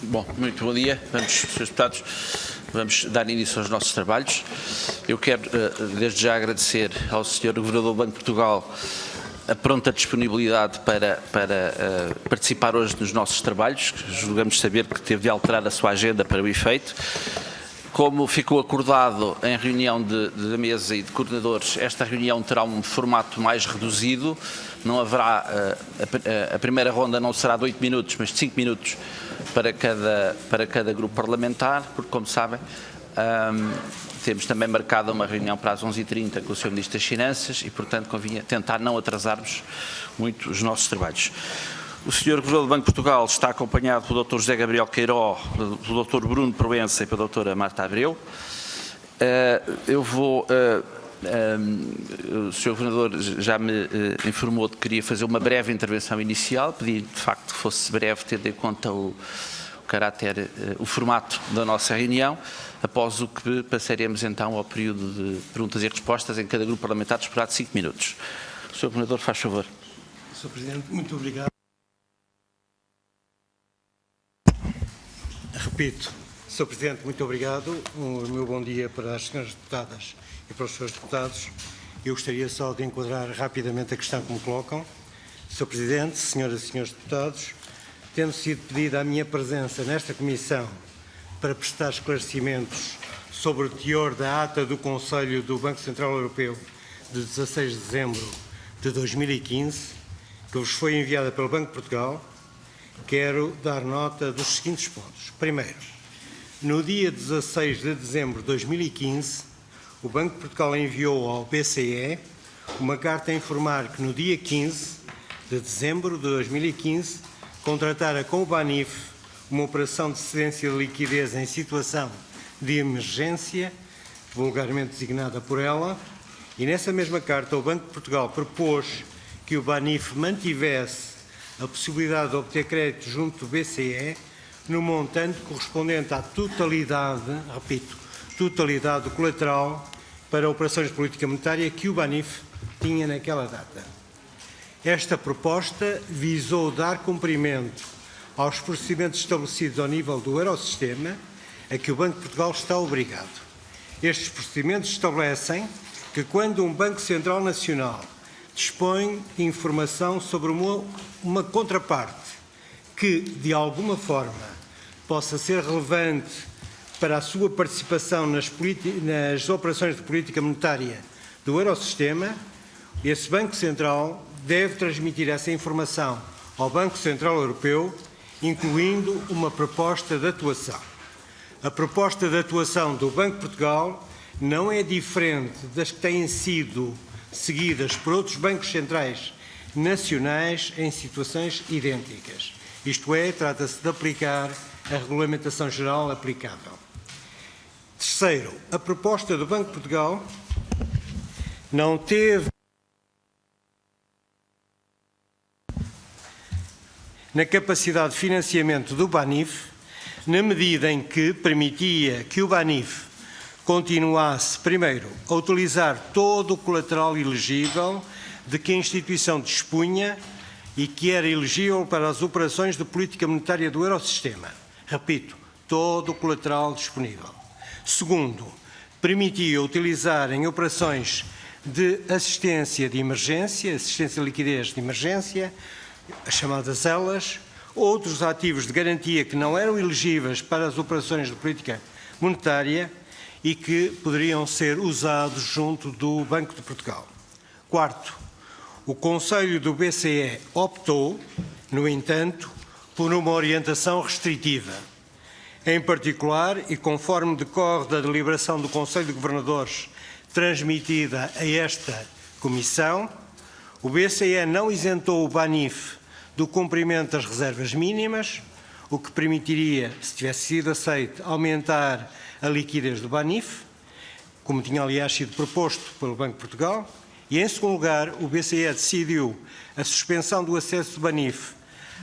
Bom, muito bom dia, Srs. Deputados. Vamos dar início aos nossos trabalhos. Eu quero, desde já, agradecer ao Sr. Governador do Banco de Portugal a pronta disponibilidade para participar hoje nos nossos trabalhos. Julgamos saber que teve de alterar a sua agenda para o efeito. Como ficou acordado em reunião da mesa e de coordenadores, esta reunião terá um formato mais reduzido. Não haverá, a primeira ronda não será de 8 minutos, mas de 5 minutos para cada grupo parlamentar, porque, como sabem, temos também marcada uma reunião para as 11h30 com o Sr. Ministro das Finanças e, portanto, convinha tentar não atrasarmos muito os nossos trabalhos. O Sr. Governador do Banco de Portugal está acompanhado pelo Dr. José Gabriel Queiró, pelo Dr. Bruno Proença e pela Dra. Marta Abreu. O Sr. Governador já me informou de que queria fazer uma breve intervenção inicial, pedi de facto que fosse breve, tendo em conta o caráter, o formato da nossa reunião, após o que passaremos então ao período de perguntas e respostas em cada grupo parlamentar, esperado 5 minutos. O Sr. Governador, faz favor. Sr. Presidente, muito obrigado. Repito, Sr. Presidente, muito obrigado. O meu bom dia para as senhoras deputadas e para os senhores deputados. Eu gostaria só de enquadrar rapidamente a questão que me colocam. Sr. Presidente, senhoras e senhores deputados, tendo sido pedida a minha presença nesta comissão para prestar esclarecimentos sobre o teor da ata do Conselho do Banco Central Europeu de 16 de dezembro de 2015, que vos foi enviada pelo Banco de Portugal, quero dar nota dos seguintes pontos. Primeiro, no dia 16 de dezembro de 2015, o Banco de Portugal enviou ao BCE uma carta a informar que no dia 15 de dezembro de 2015 contratara com o BANIF uma operação de cedência de liquidez em situação de emergência, vulgarmente designada por ela, e nessa mesma carta o Banco de Portugal propôs que o BANIF mantivesse a possibilidade de obter crédito junto do BCE no montante correspondente à totalidade, repito, totalidade do colateral para operações de política monetária que o BANIF tinha naquela data. Esta proposta visou dar cumprimento aos procedimentos estabelecidos ao nível do Eurosistema, a que o Banco de Portugal está obrigado. Estes procedimentos estabelecem que quando um Banco Central Nacional dispõe de informação sobre uma contraparte que, de alguma forma, possa ser relevante para a sua participação nas operações de política monetária do Eurosistema, esse Banco Central deve transmitir essa informação ao Banco Central Europeu, incluindo uma proposta de atuação. A proposta de atuação do Banco de Portugal não é diferente das que têm sido seguidas por outros bancos centrais nacionais em situações idênticas. Isto é, trata-se de aplicar a regulamentação geral aplicável. Terceiro, a proposta do Banco de Portugal não teve na capacidade de financiamento do BANIF, na medida em que permitia que o BANIF continuasse, primeiro, a utilizar todo o colateral elegível de que a instituição dispunha e que era elegível para as operações de política monetária do Eurosistema. Repito, todo o colateral disponível. Segundo, permitia utilizar em operações de assistência de emergência, assistência de liquidez de emergência, as chamadas ELAs, outros ativos de garantia que não eram elegíveis para as operações de política monetária e que poderiam ser usados junto do Banco de Portugal. Quarto, o Conselho do BCE optou, no entanto, por uma orientação restritiva. Em particular, e conforme decorre da deliberação do Conselho de Governadores transmitida a esta Comissão, o BCE não isentou o BANIF do cumprimento das reservas mínimas, o que permitiria, se tivesse sido aceito, aumentar a liquidez do BANIF, como tinha aliás sido proposto pelo Banco de Portugal, e em segundo lugar o BCE decidiu a suspensão do acesso do BANIF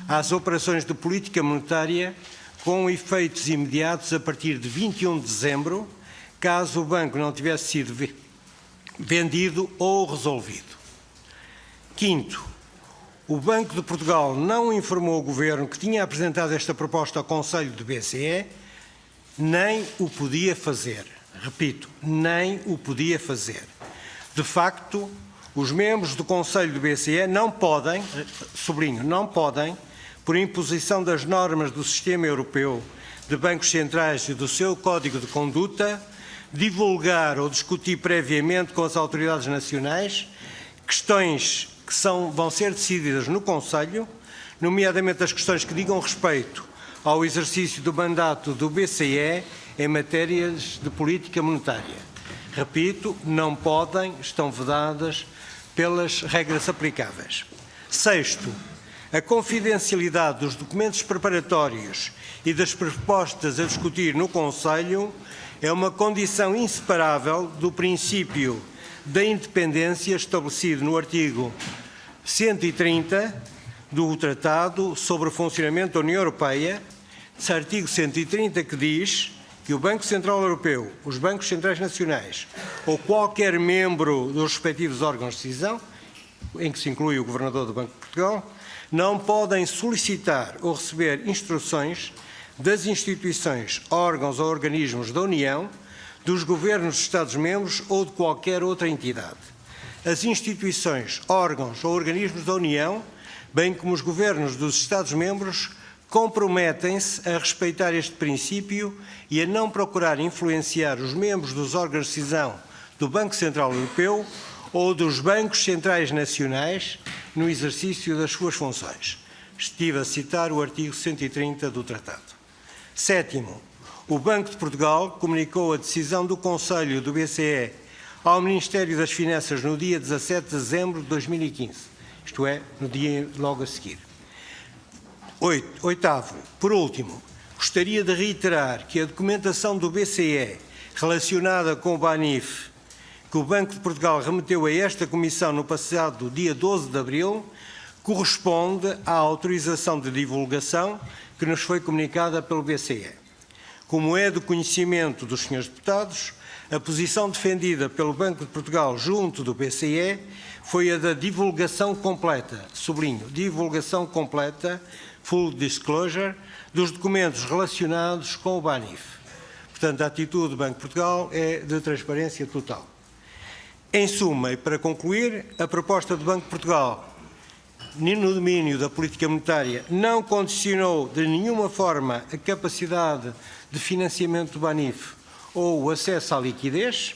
às operações de política monetária com efeitos imediatos a partir de 21 de dezembro, caso o banco não tivesse sido vendido ou resolvido. Quinto, O Banco de Portugal não informou o Governo que tinha apresentado esta proposta ao Conselho do BCE, nem o podia fazer. Repito, nem o podia fazer. De facto, os membros do Conselho do BCE não podem, sublinho, não podem, por imposição das normas do Sistema Europeu de Bancos Centrais e do seu Código de Conduta, divulgar ou discutir previamente com as autoridades nacionais questões que vão ser decididas no Conselho, nomeadamente as questões que digam respeito ao exercício do mandato do BCE em matérias de política monetária. Repito, não podem, estão vedadas pelas regras aplicáveis. Sexto, a confidencialidade dos documentos preparatórios e das propostas a discutir no Conselho é uma condição inseparável do princípio da independência estabelecido no artigo 130 do Tratado sobre o Funcionamento da União Europeia, esse artigo 130 que diz que o Banco Central Europeu, os bancos centrais nacionais ou qualquer membro dos respectivos órgãos de decisão, em que se inclui o Governador do Banco de Portugal, não podem solicitar ou receber instruções das instituições, órgãos ou organismos da União, dos governos dos Estados-membros ou de qualquer outra entidade. As instituições, órgãos ou organismos da União, bem como os governos dos Estados-membros, comprometem-se a respeitar este princípio e a não procurar influenciar os membros dos órgãos de decisão do Banco Central Europeu ou dos bancos centrais nacionais no exercício das suas funções. Estive a citar o artigo 130 do Tratado. Sétimo, o Banco de Portugal comunicou a decisão do Conselho do BCE ao Ministério das Finanças no dia 17 de dezembro de 2015, isto é, no dia logo a seguir. Oitavo, por último, gostaria de reiterar que a documentação do BCE relacionada com o BANIF, que o Banco de Portugal remeteu a esta Comissão no passado dia 12 de abril, corresponde à autorização de divulgação que nos foi comunicada pelo BCE. Como é do conhecimento dos senhores deputados, a posição defendida pelo Banco de Portugal junto do BCE foi a da divulgação completa, sublinho, divulgação completa, full disclosure, dos documentos relacionados com o BANIF. Portanto, a atitude do Banco de Portugal é de transparência total. Em suma, e para concluir, a proposta do Banco de Portugal, no domínio da política monetária, não condicionou de nenhuma forma a capacidade de financiamento do BANIF ou o acesso à liquidez.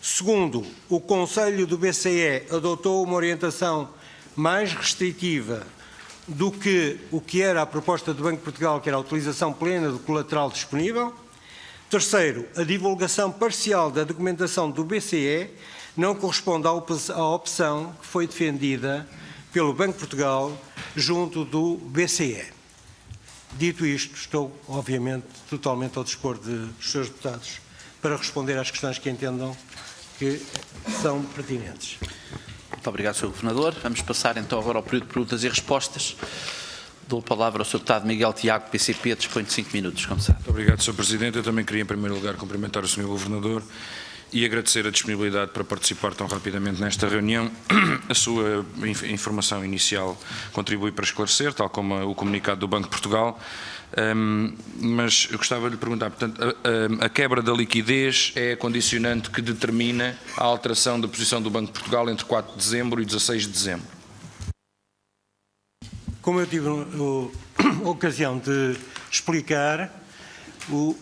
Segundo, o Conselho do BCE adotou uma orientação mais restritiva do que o que era a proposta do Banco de Portugal, que era a utilização plena do colateral disponível. Terceiro, a divulgação parcial da documentação do BCE não corresponde à opção que foi defendida pelo Banco de Portugal junto do BCE. Dito isto, estou, obviamente, totalmente ao dispor dos senhores deputados para responder às questões que entendam que são pertinentes. Muito obrigado, Sr. Governador. Vamos passar então agora ao período de perguntas e respostas. Dou a palavra ao Sr. Deputado Miguel Tiago, PCP, dispõe de 5 minutos, como sabe. Muito obrigado, Sr. Presidente. Eu também queria, em primeiro lugar, cumprimentar o Sr. Governador e agradecer a disponibilidade para participar tão rapidamente nesta reunião. A sua informação inicial contribui para esclarecer, tal como o comunicado do Banco de Portugal, mas eu gostava de lhe perguntar, portanto, a quebra da liquidez é a condicionante que determina a alteração da posição do Banco de Portugal entre 4 de dezembro e 16 de dezembro? Como eu tive a ocasião de explicar, o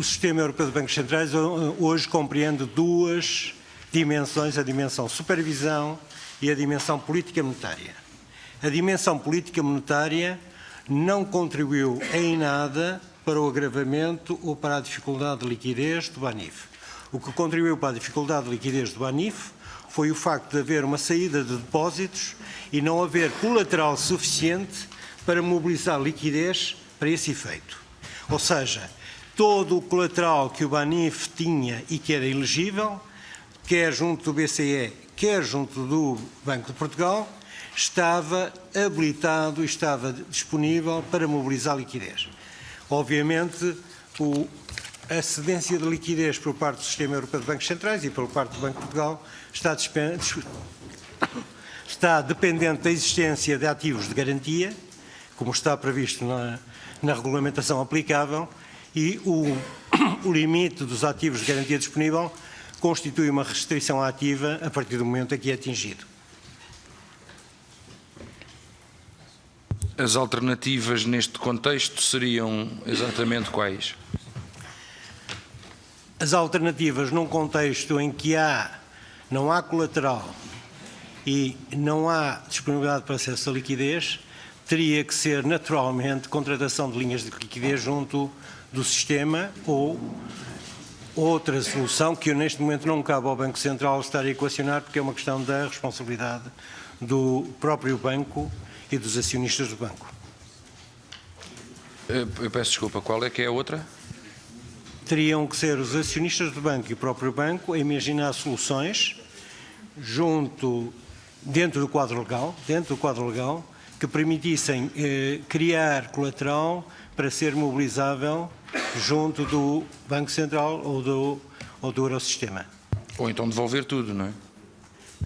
Sistema Europeu de Bancos Centrais hoje compreende duas dimensões, a dimensão supervisão e a dimensão política monetária. A dimensão política monetária não contribuiu em nada para o agravamento ou para a dificuldade de liquidez do BANIF. O que contribuiu para a dificuldade de liquidez do BANIF foi o facto de haver uma saída de depósitos e não haver colateral suficiente para mobilizar liquidez para esse efeito. Ou seja, todo o colateral que o BANIF tinha e que era elegível, quer junto do BCE, quer junto do Banco de Portugal, estava habilitado e estava disponível para mobilizar liquidez. Obviamente, a cedência de liquidez por parte do Sistema Europeu de Bancos Centrais e por parte do Banco de Portugal está está dependente da existência de ativos de garantia, como está previsto na regulamentação aplicável, e o limite dos ativos de garantia disponível constitui uma restrição ativa a partir do momento em que é atingido. As alternativas neste contexto seriam exatamente quais? As alternativas num contexto em que não há colateral e não há disponibilidade para acesso à liquidez, teria que ser naturalmente contratação de linhas de liquidez junto do sistema ou outra solução que neste momento não cabe ao Banco Central estar a equacionar, porque é uma questão da responsabilidade do próprio banco e dos acionistas do banco. Eu peço desculpa, qual é que é a outra? Teriam que ser os acionistas do banco e o próprio banco a imaginar soluções dentro do quadro legal, que permitissem criar colateral para ser mobilizável junto do Banco Central ou do Eurosistema. Ou então devolver tudo, não é?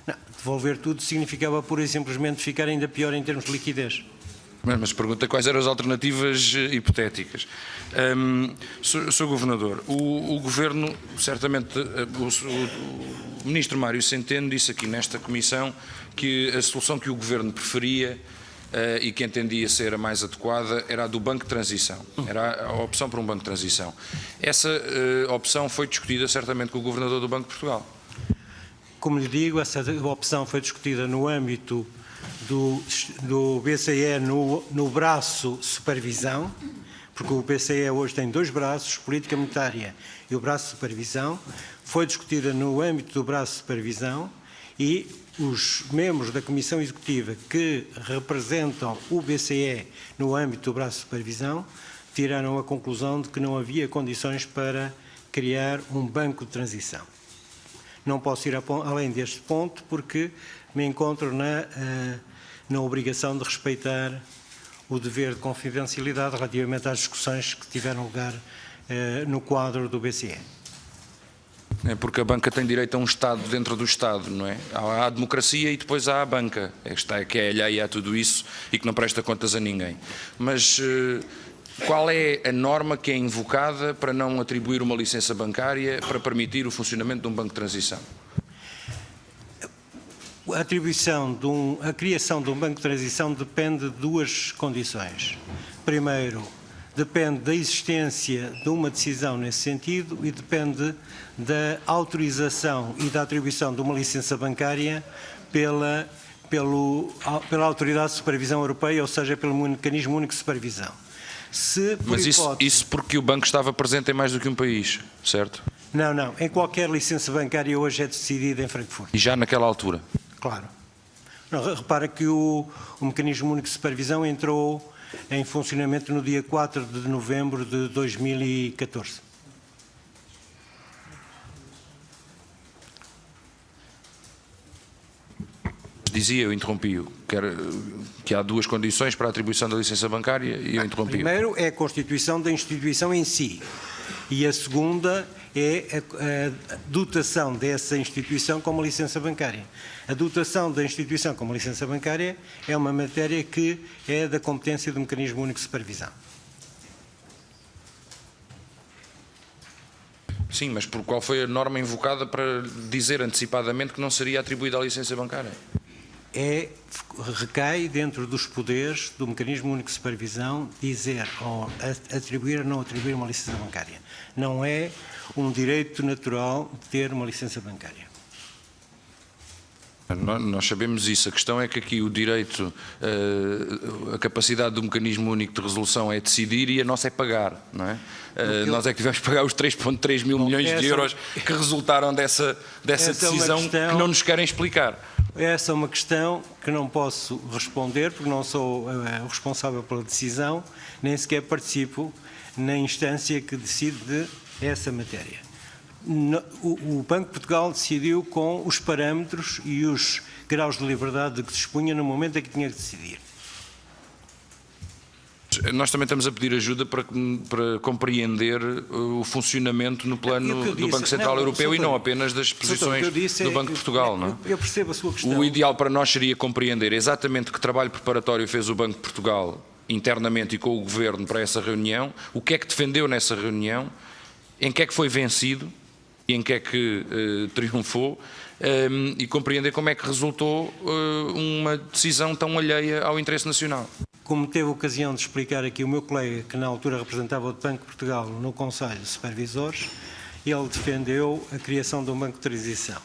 Não, devolver tudo significava pura e simplesmente ficar ainda pior em termos de liquidez. Mas pergunta quais eram as alternativas hipotéticas. Sr. Governador, o Governo, certamente, o Ministro Mário Centeno disse aqui nesta Comissão que a solução que o Governo preferia e que entendia ser a mais adequada era a do Banco de Transição, era a opção para um Banco de Transição. Essa opção foi discutida certamente com o Governador do Banco de Portugal. Como lhe digo, essa opção foi discutida no âmbito do BCE no braço supervisão, porque o BCE hoje tem dois braços, política monetária e o braço supervisão, foi discutida no âmbito do braço supervisão e os membros da Comissão Executiva que representam o BCE no âmbito do braço supervisão tiraram a conclusão de que não havia condições para criar um banco de transição. Não posso ir além deste ponto porque me encontro na obrigação de respeitar o dever de confidencialidade relativamente às discussões que tiveram lugar no quadro do BCE. É porque a banca tem direito a um Estado dentro do Estado, não é? Há a democracia e depois há a banca, que é alheia a tudo isso e que não presta contas a ninguém. Mas qual é a norma que é invocada para não atribuir uma licença bancária para permitir o funcionamento de um banco de transição? A criação de um banco de transição depende de duas condições. Primeiro, depende da existência de uma decisão nesse sentido e depende da autorização e da atribuição de uma licença bancária pela Autoridade de Supervisão Europeia, ou seja, pelo Mecanismo Único de Supervisão. Mas isso porque o banco estava presente em mais do que um país, certo? Não. Em qualquer licença bancária hoje é decidida em Frankfurt. E já naquela altura? Claro. Não, repara que o Mecanismo Único de Supervisão entrou em funcionamento no dia 4 de novembro de 2014. Dizia, eu interrompi-o, que há duas condições para a atribuição da licença bancária e eu interrompi-o. Primeiro é a constituição da instituição em si e a segunda é a dotação dessa instituição como licença bancária. A dotação da instituição como licença bancária é uma matéria que é da competência do Mecanismo Único de Supervisão. Sim, mas qual foi a norma invocada para dizer antecipadamente que não seria atribuída a licença bancária? Recai dentro dos poderes do Mecanismo Único de Supervisão dizer ou atribuir ou não atribuir uma licença bancária. Não é um direito natural de ter uma licença bancária. Nós sabemos isso. A questão é que aqui o direito, a capacidade do Mecanismo Único de Resolução é decidir e a nossa é pagar, não é? Nós é que tivemos que pagar os 3,3 mil milhões de euros que resultaram dessa decisão que não nos querem explicar. Essa é uma questão que não posso responder porque não sou o responsável pela decisão, nem sequer participo na instância que decide essa matéria. O Banco de Portugal decidiu com os parâmetros e os graus de liberdade de que dispunha no momento em que tinha que decidir. Nós também estamos a pedir ajuda para compreender o funcionamento no plano do Banco Central Europeu e não apenas das posições do Banco de Portugal. Não é? Eu percebo a sua questão. O ideal para nós seria compreender exatamente que trabalho preparatório fez o Banco de Portugal internamente e com o Governo para essa reunião, o que é que defendeu nessa reunião, em que é que foi vencido e em que é que triunfou, e compreender como é que resultou uma decisão tão alheia ao interesse nacional. Como teve a ocasião de explicar aqui o meu colega, que na altura representava o Banco de Portugal no Conselho de Supervisores, ele defendeu a criação de um banco de transição.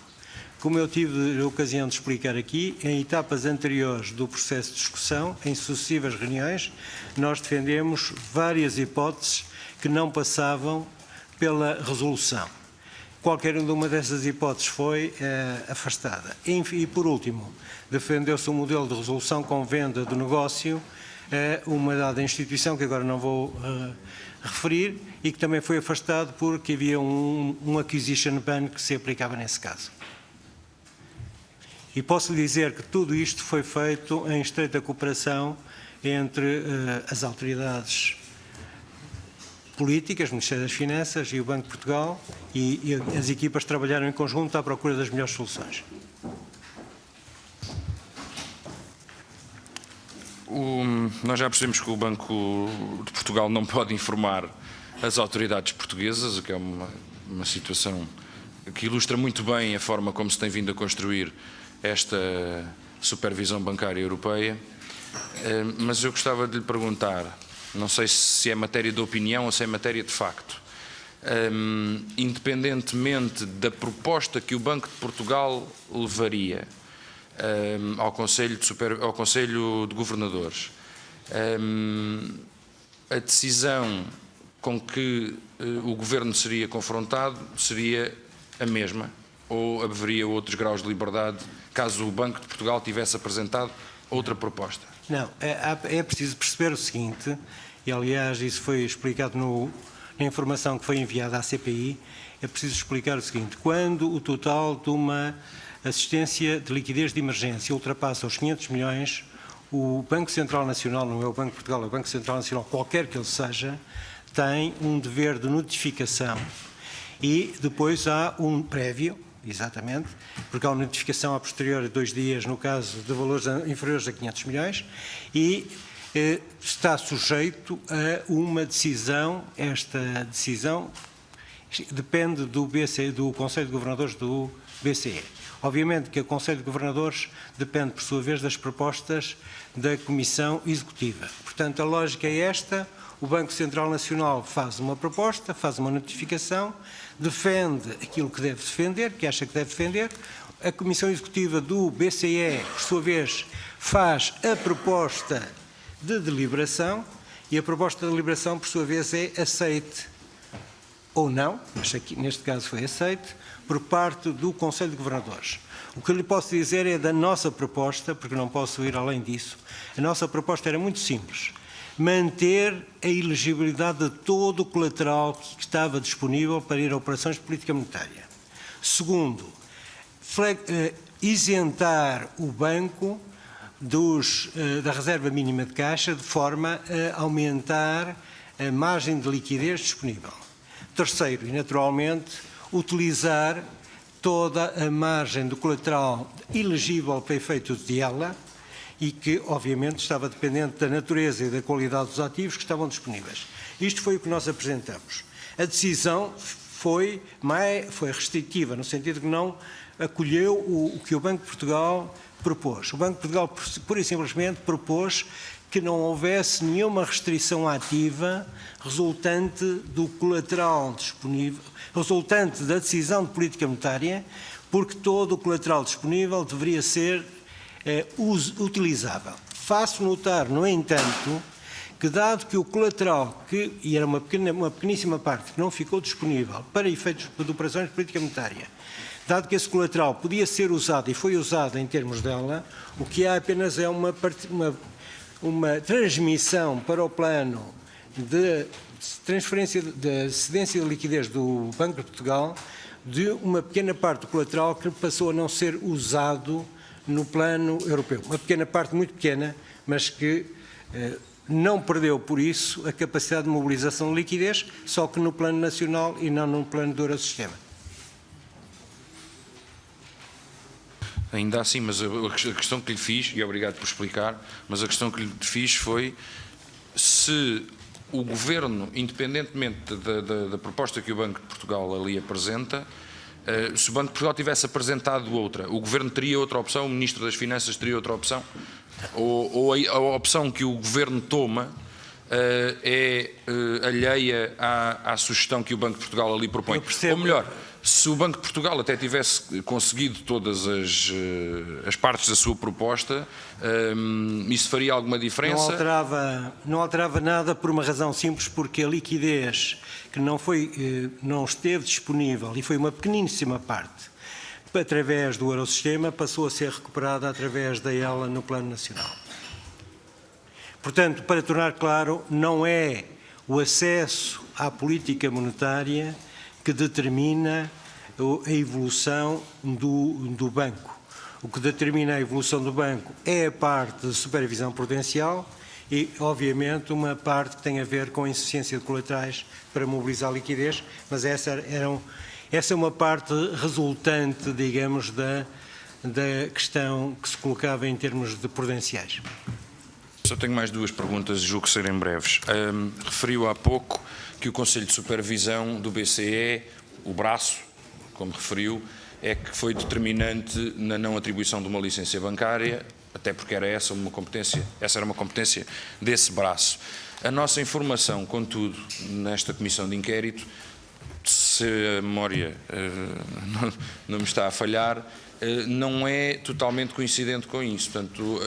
Como eu tive a ocasião de explicar aqui, em etapas anteriores do processo de discussão, em sucessivas reuniões, nós defendemos várias hipóteses que não passavam pela resolução. Qualquer uma dessas hipóteses foi afastada. E, por último, defendeu-se um modelo de resolução com venda do negócio a uma dada instituição, que agora não vou referir, e que também foi afastado porque havia um acquisition ban que se aplicava nesse caso. E posso lhe dizer que tudo isto foi feito em estreita cooperação entre as autoridades políticas, o Ministério das Finanças e o Banco de Portugal, e as equipas trabalharam em conjunto à procura das melhores soluções. Nós já percebemos que o Banco de Portugal não pode informar as autoridades portuguesas, o que é uma situação que ilustra muito bem a forma como se tem vindo a construir esta supervisão bancária europeia, mas eu gostava de lhe perguntar, não sei se é matéria de opinião ou se é matéria de facto, independentemente da proposta que o Banco de Portugal levaria ao Conselho de Governadores, a decisão com que o Governo seria confrontado seria a mesma? Ou haveria outros graus de liberdade caso o Banco de Portugal tivesse apresentado outra proposta? Não, é preciso perceber o seguinte, e aliás isso foi explicado na informação que foi enviada à CPI, é preciso explicar o seguinte: quando o total de uma assistência de liquidez de emergência ultrapassa os 500 milhões, o Banco Central Nacional, não é o Banco de Portugal, é o Banco Central Nacional, qualquer que ele seja, tem um dever de notificação e depois há um prévio, exatamente, porque há uma notificação a posterior de 2 dias no caso de valores inferiores a 500 milhões e está sujeito a uma decisão. Esta decisão depende do Conselho de Governadores do BCE. Obviamente que o Conselho de Governadores depende, por sua vez, das propostas da Comissão Executiva. Portanto, a lógica é esta: o Banco Central Nacional faz uma proposta, faz uma notificação, defende aquilo que deve defender, que acha que deve defender. A Comissão Executiva do BCE, por sua vez, faz a proposta de deliberação e a proposta de deliberação, por sua vez, é aceite ou não, mas aqui, neste caso foi aceite, por parte do Conselho de Governadores. O que eu lhe posso dizer é da nossa proposta, porque não posso ir além disso. A nossa proposta era muito simples: manter a elegibilidade de todo o colateral que estava disponível para ir a operações de política monetária. Segundo, isentar o banco da reserva mínima de caixa de forma a aumentar a margem de liquidez disponível. Terceiro, e naturalmente, utilizar toda a margem do colateral elegível para efeito de ELA e que, obviamente, estava dependente da natureza e da qualidade dos ativos que estavam disponíveis. Isto foi o que nós apresentamos. A decisão foi restritiva, no sentido que não acolheu o que o Banco de Portugal propôs. O Banco de Portugal, pura e simplesmente, propôs que não houvesse nenhuma restrição ativa resultante do colateral disponível, resultante da decisão de política monetária, porque todo o colateral disponível deveria ser utilizável. Faço notar, no entanto, que dado que o colateral, e era uma pequeníssima parte que não ficou disponível para efeitos de operações de política monetária, dado que esse colateral podia ser usado e foi usado em termos dela, o que há apenas é uma transmissão para o plano de transferência de cedência de liquidez do Banco de Portugal de uma pequena parte do colateral que passou a não ser usado no plano europeu. Uma pequena parte, muito pequena, mas que não perdeu, por isso, a capacidade de mobilização de liquidez, só que no plano nacional e não no plano do Eurosistema. Ainda assim, mas a questão que lhe fiz, e obrigado por explicar, mas a questão que lhe fiz foi se o Governo, independentemente da proposta que o Banco de Portugal ali apresenta, se o Banco de Portugal tivesse apresentado outra, o Governo teria outra opção, o Ministro das Finanças teria outra opção? Ou a opção que o Governo toma é alheia à sugestão que o Banco de Portugal ali propõe? Ou melhor, se o Banco de Portugal até tivesse conseguido todas as partes da sua proposta, isso faria alguma diferença? Não alterava nada por uma razão simples, porque a liquidez que não esteve disponível, e foi uma pequeníssima parte, através do Eurosistema, passou a ser recuperada através da ELA no plano nacional. Portanto, para tornar claro, não é o acesso à política monetária que determina a evolução do banco. O que determina a evolução do banco é a parte de supervisão prudencial e, obviamente, uma parte que tem a ver com a insuficiência de colaterais para mobilizar liquidez, mas essa é uma parte resultante, digamos, da questão que se colocava em termos de prudenciais. Só tenho mais duas perguntas, julgo que serem breves. Referiu há pouco que o Conselho de Supervisão do BCE, o braço, como referiu, é que foi determinante na não atribuição de uma licença bancária, até porque era essa era uma competência desse braço. A nossa informação, contudo, nesta comissão de inquérito, se a memória não me está a falhar, não é totalmente coincidente com isso. Portanto,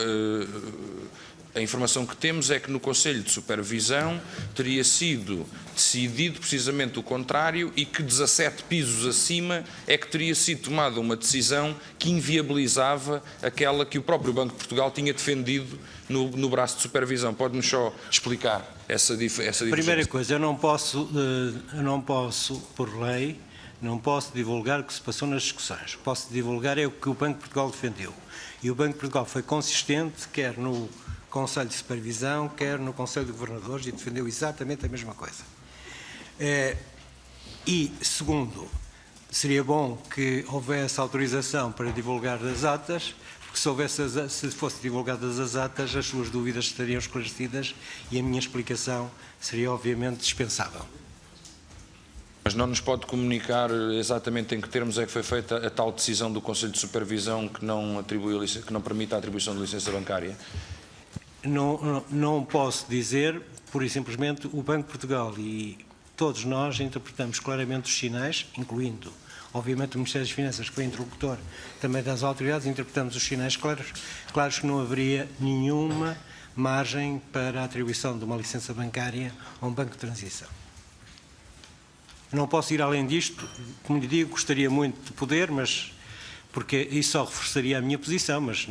a informação que temos é que no Conselho de Supervisão teria sido decidido precisamente o contrário e que 17 pisos acima é que teria sido tomada uma decisão que inviabilizava aquela que o próprio Banco de Portugal tinha defendido no braço de supervisão. Pode-nos só explicar essa diferença? Primeira coisa, eu não posso, por lei, não posso divulgar o que se passou nas discussões. Posso divulgar é o que o Banco de Portugal defendeu. E o Banco de Portugal foi consistente, quer no Conselho de Supervisão, quer no Conselho de Governadores, e defendeu exatamente a mesma coisa. E, segundo, seria bom que houvesse autorização para divulgar as atas, porque se fossem divulgadas as atas, as suas dúvidas estariam esclarecidas e a minha explicação seria, obviamente, dispensável. Mas não nos pode comunicar exatamente em que termos é que foi feita a tal decisão do Conselho de Supervisão que não permite a atribuição de licença bancária? Não posso dizer, pura e simplesmente, o Banco de Portugal e todos nós interpretamos claramente os sinais, incluindo, obviamente, o Ministério das Finanças, que foi interlocutor também das autoridades, interpretamos os sinais claros que não haveria nenhuma margem para a atribuição de uma licença bancária a um banco de transição. Não posso ir além disto, como lhe digo, gostaria muito de poder, mas porque isso só reforçaria a minha posição, mas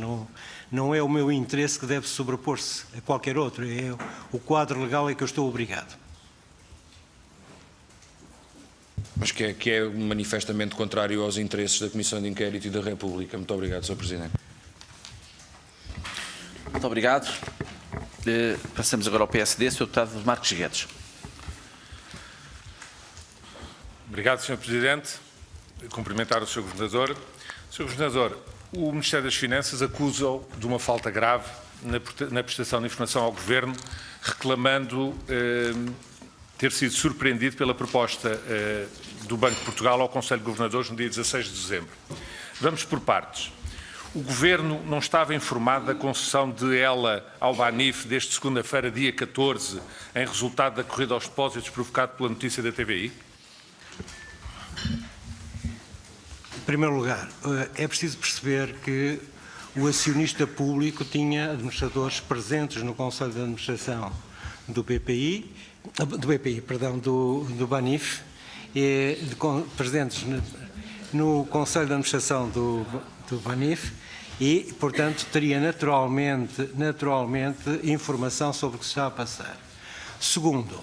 não é o meu interesse que deve sobrepor-se a qualquer outro, é o quadro legal é que eu estou obrigado. Mas que é manifestamente contrário aos interesses da Comissão de Inquérito e da República. Muito obrigado, Sr. Presidente. Muito obrigado. Passamos agora ao PSD, Sr. Deputado Marcos Guedes. Obrigado, Sr. Presidente. Cumprimentar o Sr. Governador. Sr. Governador, o Ministério das Finanças acusa-o de uma falta grave na prestação de informação ao Governo, reclamando ter sido surpreendido pela proposta do Banco de Portugal ao Conselho de Governadores no dia 16 de dezembro. Vamos por partes. O Governo não estava informado da concessão de ELA ao Banif desde segunda-feira, dia 14, em resultado da corrida aos depósitos provocado pela notícia da TVI? Em primeiro lugar, é preciso perceber que o acionista público tinha administradores presentes no Conselho de Administração do Banif, presentes no Conselho de Administração do Banif e, portanto, teria naturalmente informação sobre o que se está a passar. Segundo,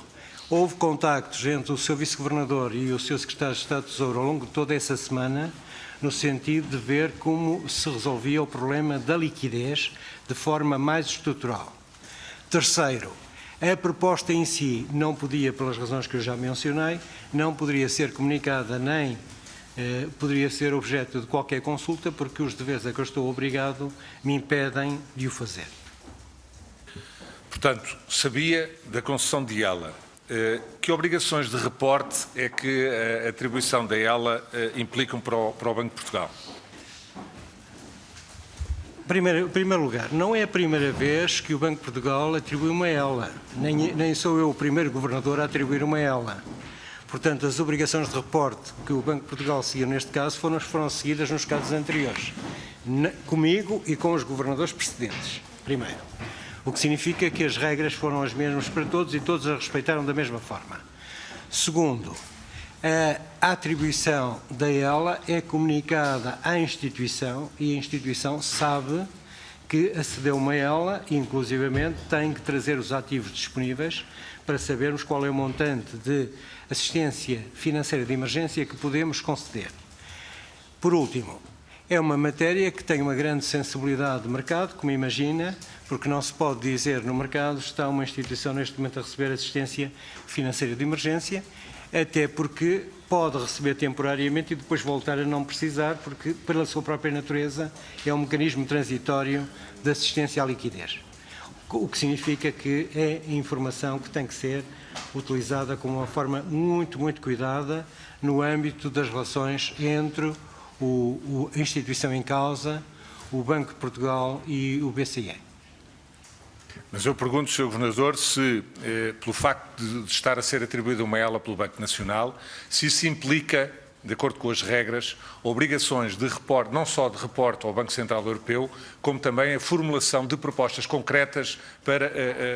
houve contactos entre o Sr. Vice-Governador e o Sr. Secretário de Estado do Tesouro ao longo de toda essa semana, no sentido de ver como se resolvia o problema da liquidez de forma mais estrutural. Terceiro, A proposta em si não podia, pelas razões que eu já mencionei, não poderia ser comunicada nem poderia ser objeto de qualquer consulta, porque os deveres a que eu estou obrigado me impedem de o fazer. Portanto, sabia da concessão de ELA. Que obrigações de reporte é que a atribuição da ELA implicam para o Banco de Portugal? Em primeiro lugar, não é a primeira vez que o Banco de Portugal atribui uma ELA. Nem sou eu o primeiro governador a atribuir uma ELA. Portanto, as obrigações de reporte que o Banco de Portugal seguiu neste caso foram seguidas nos casos anteriores, comigo e com os governadores precedentes, primeiro. O que significa que as regras foram as mesmas para todos e todos as respeitaram da mesma forma. Segundo, a atribuição da ELA é comunicada à instituição e a instituição sabe que acedeu uma ELA e, inclusivamente, tem que trazer os ativos disponíveis para sabermos qual é o montante de assistência financeira de emergência que podemos conceder. Por último, é uma matéria que tem uma grande sensibilidade de mercado, como imagina, porque não se pode dizer no mercado está uma instituição neste momento a receber assistência financeira de emergência, até porque pode receber temporariamente e depois voltar a não precisar, porque pela sua própria natureza é um mecanismo transitório de assistência à liquidez. O que significa que é informação que tem que ser utilizada com uma forma muito, muito cuidada no âmbito das relações entre a instituição em causa, o Banco de Portugal e o BCE. Mas eu pergunto, Sr. Governador, se, pelo facto de estar a ser atribuída uma ELA pelo Banco Nacional, se isso implica, de acordo com as regras, obrigações de reporte, não só de reporte ao Banco Central Europeu, como também a formulação de propostas concretas para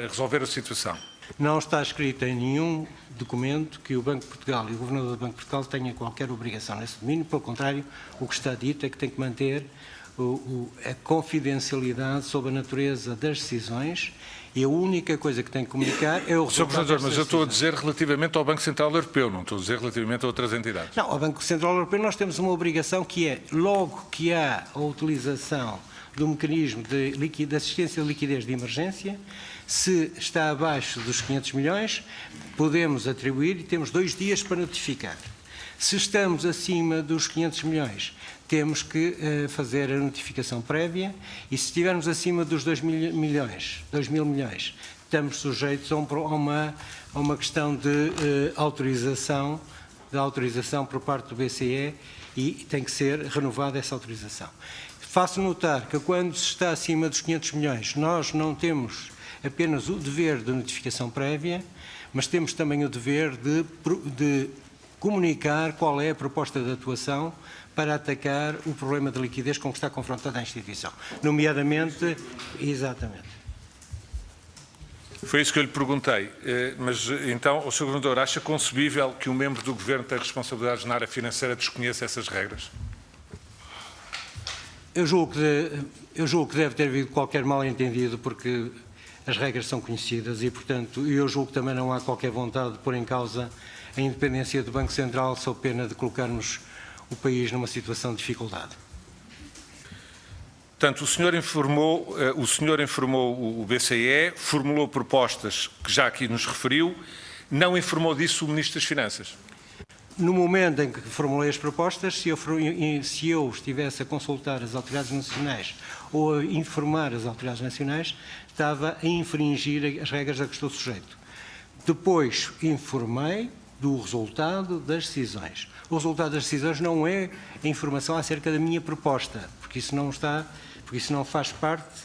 resolver a situação. Não está escrito em nenhum documento que o Banco de Portugal e o Governador do Banco de Portugal tenham qualquer obrigação nesse domínio. Pelo contrário, o que está dito é que tem que manter a confidencialidade sobre a natureza das decisões e a única coisa que tem que comunicar é o resultado. Sr. Governador, mas eu estou a dizer relativamente ao Banco Central Europeu, não estou a dizer relativamente a outras entidades. Não, ao Banco Central Europeu nós temos uma obrigação que é, logo que há a utilização do mecanismo de assistência de liquidez de emergência, se está abaixo dos 500 milhões, podemos atribuir e temos 2 dias para notificar. Se estamos acima dos 500 milhões, temos que fazer a notificação prévia e se estivermos acima dos 2 mil milhões, estamos sujeitos a uma questão de autorização por parte do BCE e tem que ser renovada essa autorização. Faço notar que quando se está acima dos 500 milhões, nós não temos apenas o dever de notificação prévia, mas temos também o dever de comunicar qual é a proposta de atuação para atacar o problema de liquidez com que está confrontada a instituição. Nomeadamente, exatamente. Foi isso que eu lhe perguntei. Mas então, o Sr. Governador, acha concebível que um membro do Governo que tem responsabilidades na área financeira desconheça essas regras? Eu julgo que deve ter havido qualquer mal-entendido, porque as regras são conhecidas e, portanto, eu julgo que também não há qualquer vontade de pôr em causa a independência do Banco Central, sob pena de colocarmos o país numa situação de dificuldade. Portanto, o senhor informou o BCE, formulou propostas que já aqui nos referiu, não informou disso o Ministro das Finanças? No momento em que formulei as propostas, se eu estivesse a consultar as autoridades nacionais ou a informar as autoridades nacionais, estava a infringir as regras a que estou sujeito. Depois informei do resultado das decisões. O resultado das decisões não é a informação acerca da minha proposta, porque isso não faz parte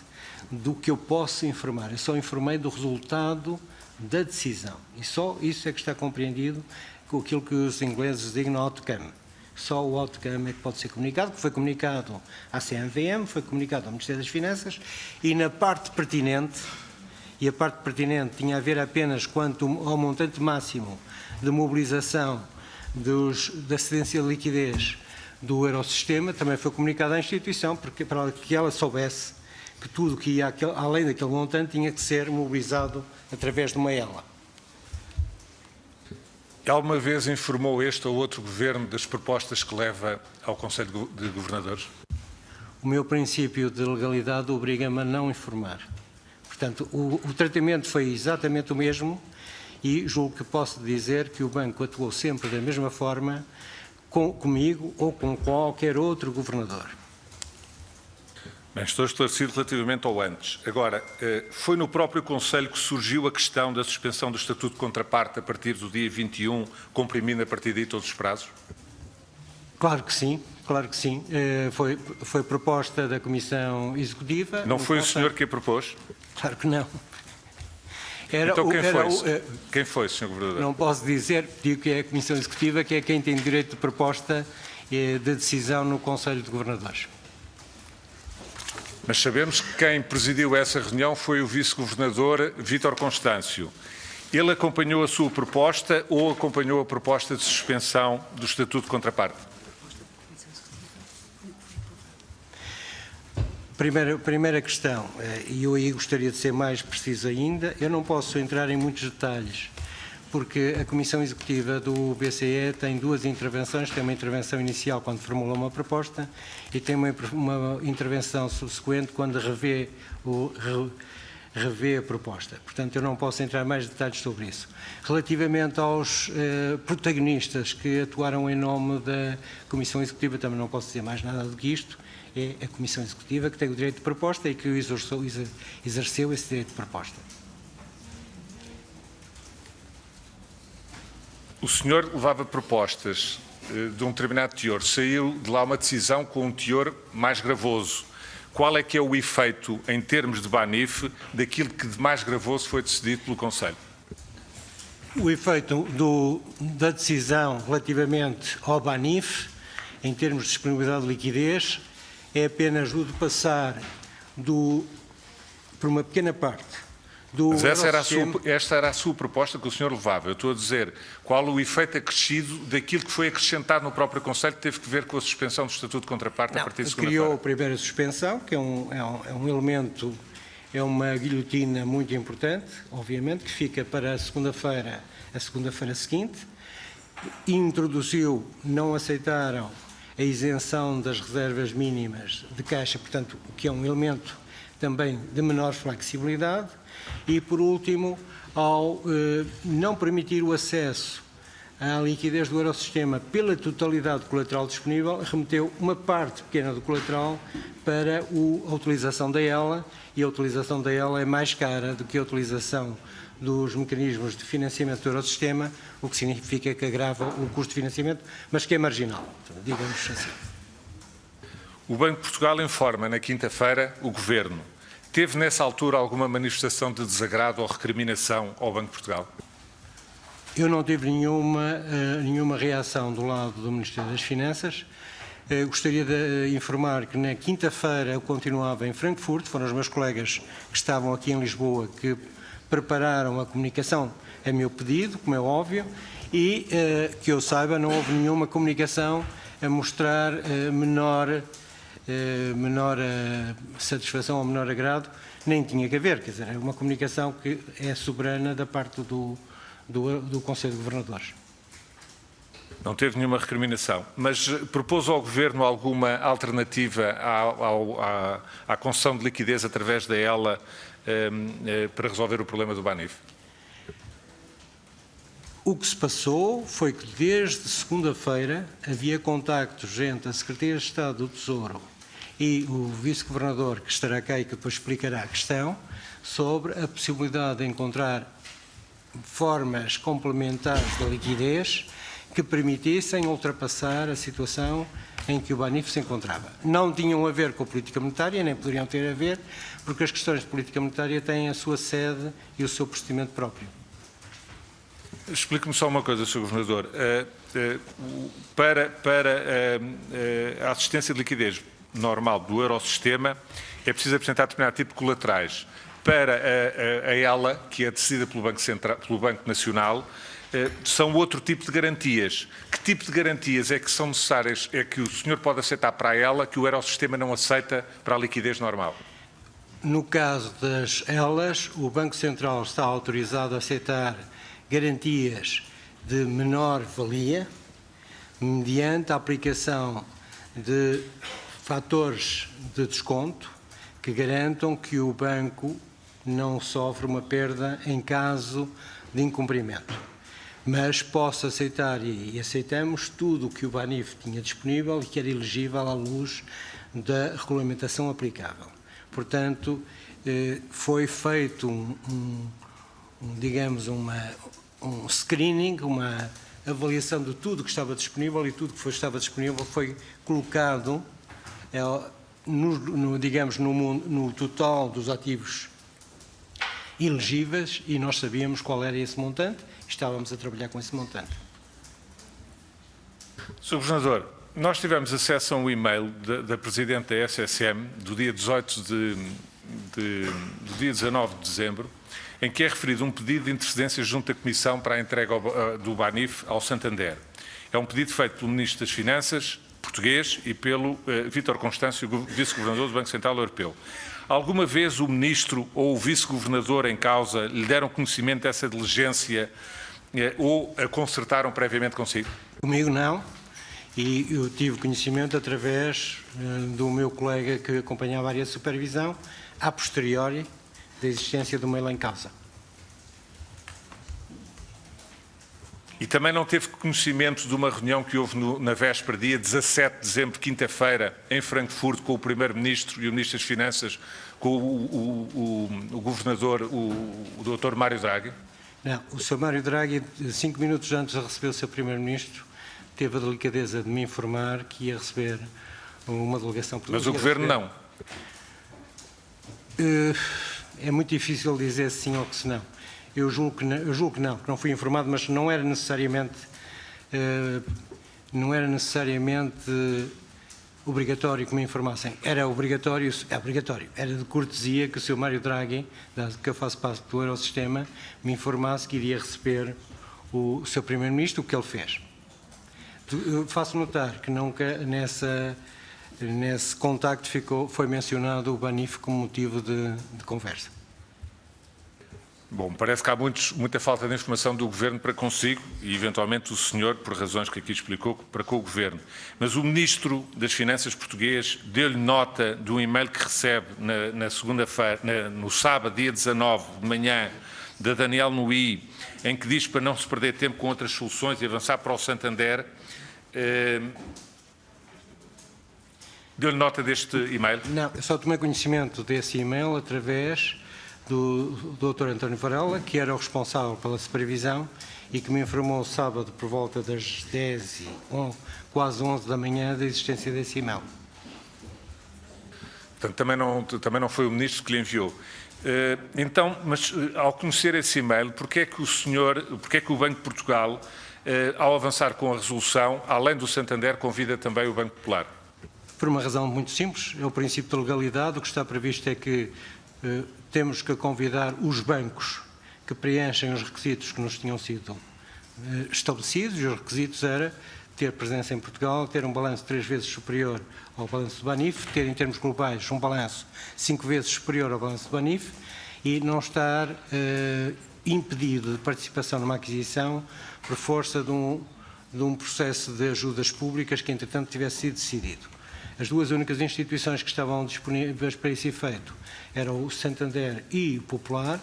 do que eu posso informar. Eu só informei do resultado da decisão. E só isso é que está compreendido com aquilo que os ingleses designam outcome. Só o outcome é que pode ser comunicado, que foi comunicado à CMVM, foi comunicado ao Ministério das Finanças e na parte pertinente, e a parte pertinente tinha a ver apenas quanto ao montante máximo de mobilização da cedência de liquidez do Eurosistema, também foi comunicado à instituição para que ela soubesse que tudo que ia além daquele montante tinha que ser mobilizado através de uma ELA. Alguma vez informou este ou outro Governo das propostas que leva ao Conselho de Governadores? O meu princípio de legalidade obriga-me a não informar. Portanto, o tratamento foi exatamente o mesmo e julgo que posso dizer que o banco atuou sempre da mesma forma comigo ou com qualquer outro governador. Bem, estou esclarecido relativamente ao antes. Agora, foi no próprio Conselho que surgiu a questão da suspensão do Estatuto de Contraparte a partir do dia 21, comprimindo a partir daí todos os prazos? Claro que sim, claro que sim. Foi proposta da Comissão Executiva. Não foi o senhor que a propôs? Claro que não. Então quem foi, Sr. Governador? Não posso dizer, digo que é a Comissão Executiva, que é quem tem direito de proposta de decisão no Conselho de Governadores. Mas sabemos que quem presidiu essa reunião foi o Vice-Governador Vítor Constâncio. Ele acompanhou a sua proposta ou acompanhou a proposta de suspensão do Estatuto de Contraparte? Primeira questão, e eu aí gostaria de ser mais preciso ainda, eu não posso entrar em muitos detalhes, porque a Comissão Executiva do BCE tem duas intervenções, tem uma intervenção inicial quando formula uma proposta e tem uma intervenção subsequente quando revê a proposta. Portanto, eu não posso entrar em mais detalhes sobre isso. Relativamente aos protagonistas que atuaram em nome da Comissão Executiva, também não posso dizer mais nada do que isto. É a Comissão Executiva que tem o direito de proposta e que exerceu esse direito de proposta. O senhor levava propostas de um determinado teor, saiu de lá uma decisão com um teor mais gravoso. Qual é que é o efeito, em termos de Banif, daquilo que de mais gravoso foi decidido pelo Conselho? O efeito da decisão relativamente ao Banif, em termos de disponibilidade de liquidez, é apenas o de passar por uma pequena parte do Mas Eurosistema. esta era a sua proposta que o senhor levava. Eu estou a dizer qual o efeito acrescido daquilo que foi acrescentado no próprio Conselho que teve que ver com a suspensão do Estatuto de Contraparte a partir de segunda-feira. Criou a primeira suspensão, que é um elemento, é uma guilhotina muito importante, obviamente, que fica para a segunda-feira seguinte. Introduziu, não aceitaram a isenção das reservas mínimas de caixa, portanto, que é um elemento também de menor flexibilidade. E, por último, ao não permitir o acesso à liquidez do Eurosistema pela totalidade do colateral disponível, remeteu uma parte pequena do colateral para a utilização da ELA, e a utilização da ELA é mais cara do que a utilização dos mecanismos de financiamento do Eurosistema, o que significa que agrava o custo de financiamento, mas que é marginal, digamos assim. O Banco de Portugal informa na quinta-feira o Governo. Teve nessa altura alguma manifestação de desagrado ou recriminação ao Banco de Portugal? Eu não tive nenhuma reação do lado do Ministério das Finanças. Gostaria de informar que na quinta-feira eu continuava em Frankfurt, foram os meus colegas que estavam aqui em Lisboa que prepararam a comunicação a meu pedido, como é óbvio, e que eu saiba não houve nenhuma comunicação a mostrar menor satisfação ou menor agrado, nem tinha que haver, quer dizer, é uma comunicação que é soberana da parte do Conselho de Governadores. Não teve nenhuma recriminação, mas propôs ao Governo alguma alternativa à concessão de liquidez através da ELA para resolver o problema do Banif? O que se passou foi que desde segunda-feira havia contactos entre a Secretaria de Estado do Tesouro e o Vice-Governador, que estará cá e que depois explicará a questão, sobre a possibilidade de encontrar formas complementares de liquidez que permitissem ultrapassar a situação em que o Banif se encontrava. Não tinham a ver com a política monetária, nem poderiam ter a ver, porque as questões de política monetária têm a sua sede e o seu procedimento próprio. Explique-me só uma coisa, Sr. Governador. Para a assistência de liquidez normal do Eurosistema, é preciso apresentar determinado tipo de colaterais. Para a ELA, que é decidida pelo Banco Nacional, são outro tipo de garantias. Que tipo de garantias é que são necessárias, é que o senhor pode aceitar para a ELA, que o Eurosistema não aceita para a liquidez normal? No caso das ELAs, o Banco Central está autorizado a aceitar garantias de menor valia, mediante a aplicação de fatores de desconto que garantam que o banco não sofre uma perda em caso de incumprimento. Mas posso aceitar, e aceitamos, tudo o que o BANIF tinha disponível e que era elegível à luz da regulamentação aplicável. Portanto, foi feito digamos, um screening, uma avaliação de tudo que estava disponível, e tudo que estava disponível foi colocado, digamos, no total dos ativos elegíveis, e nós sabíamos qual era esse montante, estávamos a trabalhar com esse montante. Sr. Governador, nós tivemos acesso a um e-mail da Presidente da SSM do dia 19 de dezembro, em que é referido um pedido de intercedência junto da Comissão para a entrega do BANIF ao Santander. É um pedido feito pelo Ministro das Finanças português e pelo Vítor Constâncio, Vice-Governador do Banco Central Europeu. Alguma vez o Ministro ou o Vice-Governador em causa lhe deram conhecimento dessa diligência ou a concertaram previamente consigo? Comigo não, e eu tive conhecimento através do meu colega que acompanhava a área de supervisão, a posteriori da existência do mail em causa. E também não teve conhecimento de uma reunião que houve na véspera, dia 17 de dezembro, quinta-feira, em Frankfurt, com o Primeiro-Ministro e o Ministro das Finanças, com o Governador, o Dr. Mário Draghi? Não, o Sr. Mário Draghi, 5 minutos antes de receber o Sr. Primeiro-Ministro, teve a delicadeza de me informar que ia receber uma delegação portuguesa. Mas o Governo não? É muito difícil dizer sim ou que se não. Eu julgo que não fui informado, mas não era necessariamente obrigatório que me informassem. Era obrigatório, era de cortesia que o Sr. Mário Draghi, dado que eu faço parte do Eurosistema, me informasse que iria receber o Sr. Primeiro-Ministro, o que ele fez. Eu faço notar que nunca nesse contacto foi mencionado o BANIF como motivo de conversa. Bom, parece que há muita falta de informação do Governo para consigo e, eventualmente, o senhor, por razões que aqui explicou, para com o Governo. Mas o Ministro das Finanças português deu-lhe nota de um e-mail que recebe na segunda-feira, no sábado, dia 19, de manhã, da Daniel Nui, em que diz para não se perder tempo com outras soluções e avançar para o Santander. Deu-lhe nota deste e-mail? Não, eu só tomei conhecimento desse e-mail através do Dr. António Varela, que era o responsável pela supervisão e que me informou sábado por volta das 10 e quase 11 da manhã da existência desse e-mail. Portanto, também não foi o Ministro que lhe enviou. Então, mas ao conhecer esse e-mail, porque é que o Banco de Portugal, ao avançar com a resolução, além do Santander, convida também o Banco Popular? Por uma razão muito simples, é o princípio de legalidade. O que está previsto é que temos que convidar os bancos que preenchem os requisitos que nos tinham sido estabelecidos, e os requisitos era ter presença em Portugal, ter um balanço 3 vezes superior ao balanço do BANIF, ter em termos globais um balanço 5 vezes superior ao balanço do BANIF e não estar impedido de participação numa aquisição por força de um processo de ajudas públicas que, entretanto, tivesse sido decidido. As duas únicas instituições que estavam disponíveis para esse efeito eram o Santander e o Popular,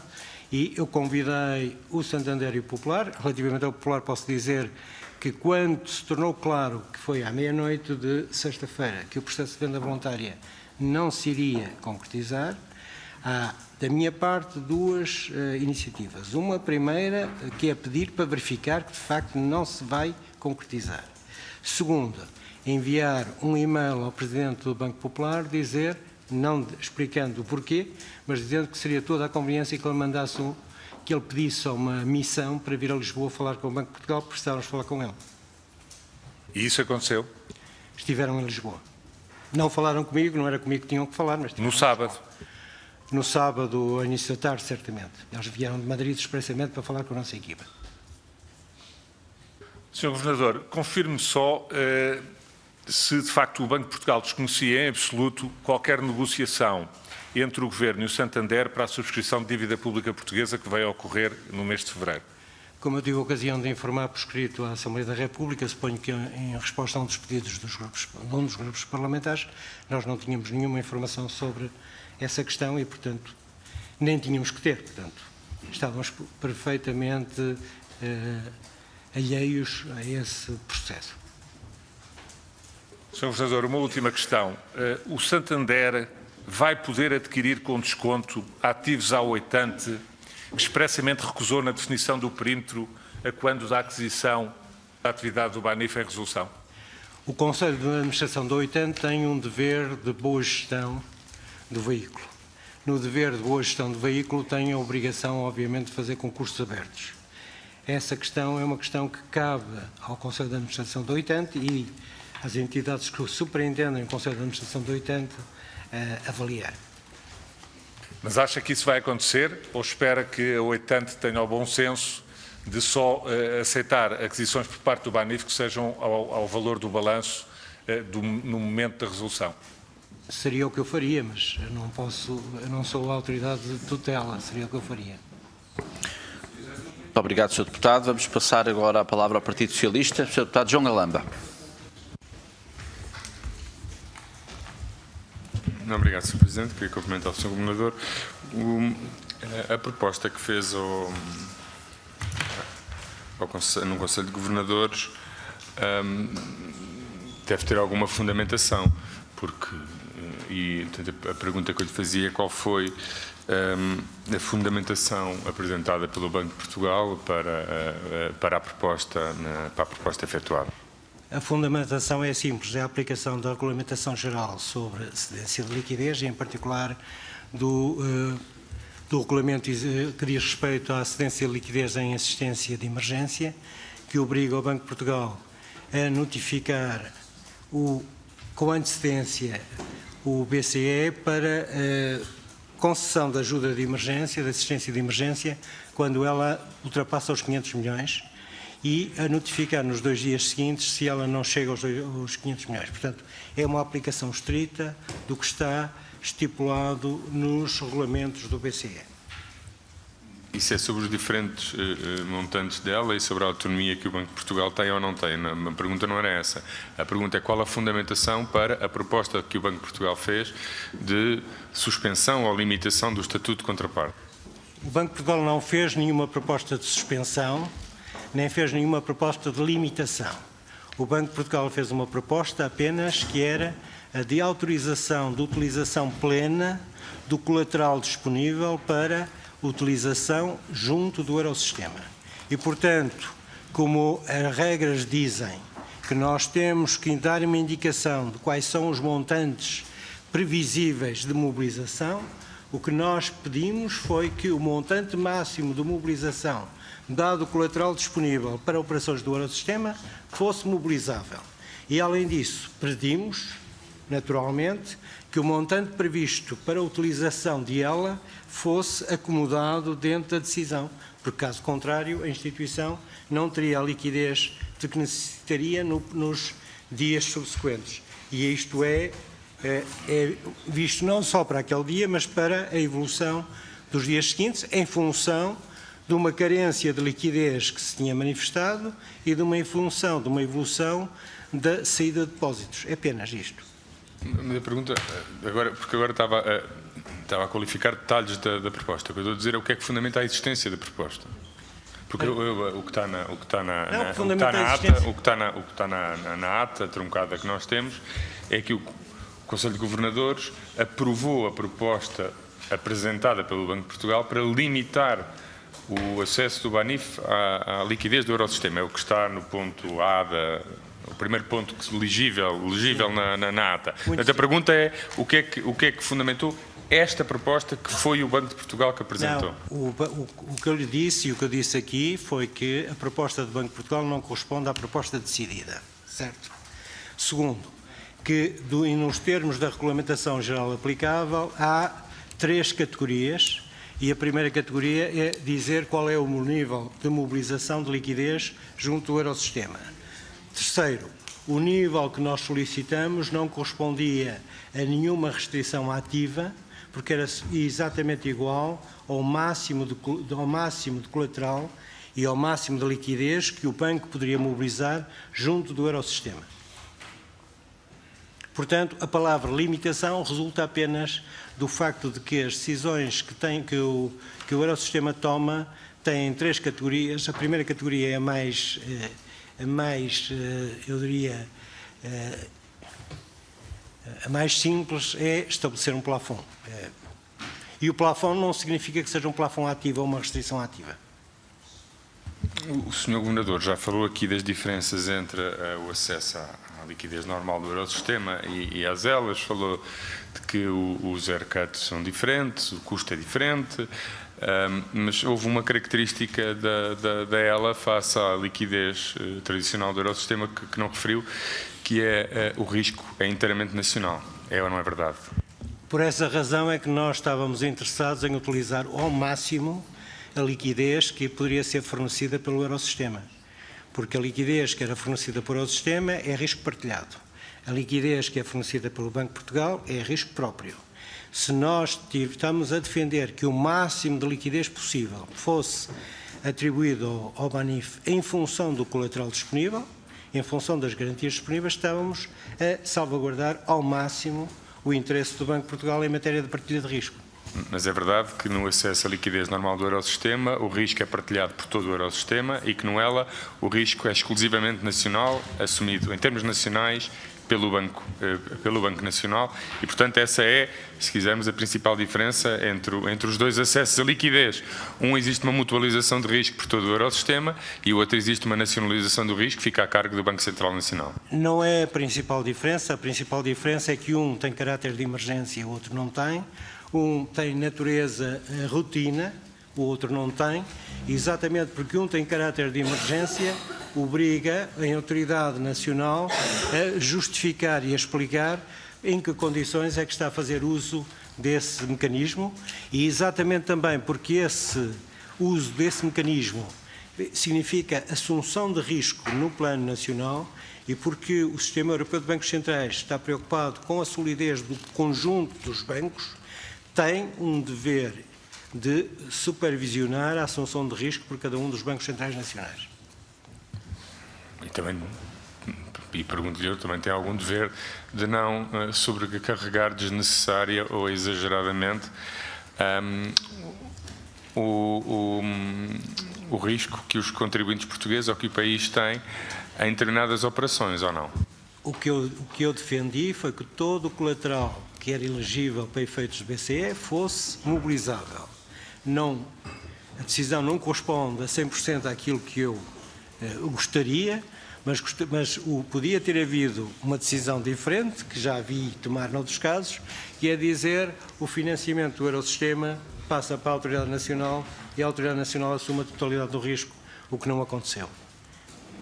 e eu convidei o Santander e o Popular. Relativamente ao Popular, posso dizer que quando se tornou claro, que foi à meia-noite de sexta-feira, que o processo de venda voluntária não se iria concretizar, há, da minha parte, duas iniciativas. Uma primeira, que é pedir para verificar que, de facto, não se vai concretizar. Segunda, enviar um e-mail ao Presidente do Banco Popular, dizer, não explicando o porquê, mas dizendo que seria toda a conveniência que ele mandasse, que ele pedisse uma missão para vir a Lisboa falar com o Banco de Portugal, porque precisávamos falar com ele. E isso aconteceu? Estiveram em Lisboa. Não falaram comigo, não era comigo que tinham que falar, mas... No sábado? No sábado, ao início da tarde, certamente. Eles vieram de Madrid expressamente para falar com a nossa equipa. Sr. Governador, confirme só se de facto o Banco de Portugal desconhecia em absoluto qualquer negociação entre o Governo e o Santander para a subscrição de dívida pública portuguesa que vai ocorrer no mês de fevereiro. Como eu tive a ocasião de informar por escrito à Assembleia da República, suponho que em resposta a um dos pedidos de um dos grupos parlamentares, nós não tínhamos nenhuma informação sobre essa questão e, portanto, nem tínhamos que ter. Portanto, estávamos perfeitamente alheios a esse processo. Sr. Governador, uma última questão. O Santander vai poder adquirir com desconto ativos à oitante que expressamente recusou na definição do perímetro a quando da aquisição da atividade do Banif em resolução? O Conselho de Administração da oitante tem um dever de boa gestão do veículo. No dever de boa gestão do veículo tem a obrigação, obviamente, de fazer concursos abertos. Essa questão é uma questão que cabe ao Conselho de Administração da oitante e às entidades que superintendem o Conselho de Administração da oitante avaliar. Mas acha que isso vai acontecer ou espera que a oitante tenha o bom senso de só aceitar aquisições por parte do Banif que sejam ao valor do balanço no momento da resolução? Seria o que eu faria, mas eu não sou a autoridade de tutela, seria o que eu faria. Muito obrigado, Sr. Deputado. Vamos passar agora a palavra ao Partido Socialista. Sr. Deputado João Galamba. Obrigado, Sr. Presidente. Queria cumprimentar o Sr. Governador. A proposta que fez no Conselho de Governadores deve ter alguma fundamentação, porque, a pergunta que eu lhe fazia é qual foi a fundamentação apresentada pelo Banco de Portugal para a proposta efetuada. A fundamentação é simples, é a aplicação da Regulamentação Geral sobre cedência de liquidez, e em particular do regulamento que diz respeito à cedência de liquidez em assistência de emergência, que obriga o Banco de Portugal a notificar com antecedência o BCE para concessão de ajuda de emergência, de assistência de emergência, quando ela ultrapassa os 500 milhões, e a notificar nos 2 dias seguintes se ela não chega aos 500 milhões. Portanto, é uma aplicação estrita do que está estipulado nos regulamentos do BCE. Isso é sobre os diferentes montantes dela e sobre a autonomia que o Banco de Portugal tem ou não tem. A pergunta não era essa. A pergunta é qual a fundamentação para a proposta que o Banco de Portugal fez de suspensão ou limitação do Estatuto de Contraparte. O Banco de Portugal não fez nenhuma proposta de suspensão, nem fez nenhuma proposta de limitação. O Banco de Portugal fez uma proposta apenas que era a de autorização de utilização plena do colateral disponível para utilização junto do Eurosistema. E, portanto, como as regras dizem que nós temos que dar uma indicação de quais são os montantes previsíveis de mobilização, o que nós pedimos foi que o montante máximo de mobilização, dado o colateral disponível para operações do Eurosistema, fosse mobilizável. E, além disso, pedimos, naturalmente, que o montante previsto para a utilização de ela fosse acomodado dentro da decisão, porque, caso contrário, a instituição não teria a liquidez de que necessitaria nos dias subsequentes. E isto é visto não só para aquele dia, mas para a evolução dos dias seguintes, em função de uma carência de liquidez que se tinha manifestado e de uma evolução da saída de depósitos. É apenas isto. Mas a pergunta, porque agora estava a qualificar detalhes da proposta. O que eu estou a dizer é o que é que fundamenta a existência da proposta. Porque o que está na ata truncada que nós temos é que o Conselho de Governadores aprovou a proposta apresentada pelo Banco de Portugal para limitar o acesso do Banif à liquidez do Eurosistema. É o que está no ponto A o primeiro ponto legível na ata. Portanto, a pergunta é o que é que fundamentou esta proposta que foi o Banco de Portugal que apresentou? Não, o que eu lhe disse e o que eu disse aqui foi que a proposta do Banco de Portugal não corresponde à proposta decidida, certo? Segundo, que nos termos da regulamentação geral aplicável há 3 categorias e a primeira categoria é dizer qual é o nível de mobilização de liquidez junto ao Eurosistema. Terceiro, o nível que nós solicitamos não correspondia a nenhuma restrição ativa, porque era exatamente igual ao máximo de colateral e ao máximo de liquidez que o banco poderia mobilizar junto do Eurosistema. Portanto, a palavra limitação resulta apenas do facto de que as decisões que o Eurosistema toma têm 3 categorias. A primeira categoria é eu diria, a mais simples, é estabelecer um plafond. E o plafond não significa que seja um plafond ativo ou uma restrição ativa. O Sr. Governador já falou aqui das diferenças entre o acesso à liquidez normal do Eurosistema e às elas, falou de que os haircuts são diferentes, o custo é diferente, mas houve uma característica da ELA face à liquidez tradicional do Eurosistema que não referiu, que é o risco é inteiramente nacional. É ou não é verdade? Por essa razão é que nós estávamos interessados em utilizar ao máximo a liquidez que poderia ser fornecida pelo Eurosistema. Porque a liquidez que era fornecida pelo Eurosistema é risco partilhado. A liquidez que é fornecida pelo Banco de Portugal é risco próprio. Se nós estamos a defender que o máximo de liquidez possível fosse atribuído ao BANIF em função do colateral disponível, em função das garantias disponíveis, estávamos a salvaguardar ao máximo o interesse do Banco de Portugal em matéria de partilha de risco. Mas é verdade que no acesso à liquidez normal do Eurosistema o risco é partilhado por todo o Eurosistema e que no ELA o risco é exclusivamente nacional, assumido em termos nacionais pelo Banco Nacional e, portanto, essa é, se quisermos, a principal diferença entre os dois acessos à liquidez. Existe uma mutualização de risco por todo o Eurosistema e o outro existe uma nacionalização do risco que fica a cargo do Banco Central Nacional. Não é a principal diferença é que um tem caráter de emergência e o outro não tem. Um tem natureza rotina, o outro não tem, exatamente porque um tem caráter de emergência, obriga a autoridade nacional a justificar e a explicar em que condições é que está a fazer uso desse mecanismo e exatamente também porque esse uso desse mecanismo significa assunção de risco no plano nacional e porque o Sistema Europeu de Bancos Centrais está preocupado com a solidez do conjunto dos bancos, tem um dever de supervisionar a assunção de risco por cada um dos bancos centrais nacionais. E pergunto-lhe, eu também tem algum dever de não sobrecarregar desnecessária ou exageradamente o risco que os contribuintes portugueses ou que o país tem em determinadas operações, ou não? O que eu defendi foi que todo o colateral que era elegível para efeitos de BCE fosse mobilizável. A decisão não corresponde a 100% àquilo que eu gostaria, mas podia ter havido uma decisão diferente, que já vi tomar noutros casos, que é dizer o financiamento do Eurosistema passa para a Autoridade Nacional e a Autoridade Nacional assume a totalidade do risco, o que não aconteceu.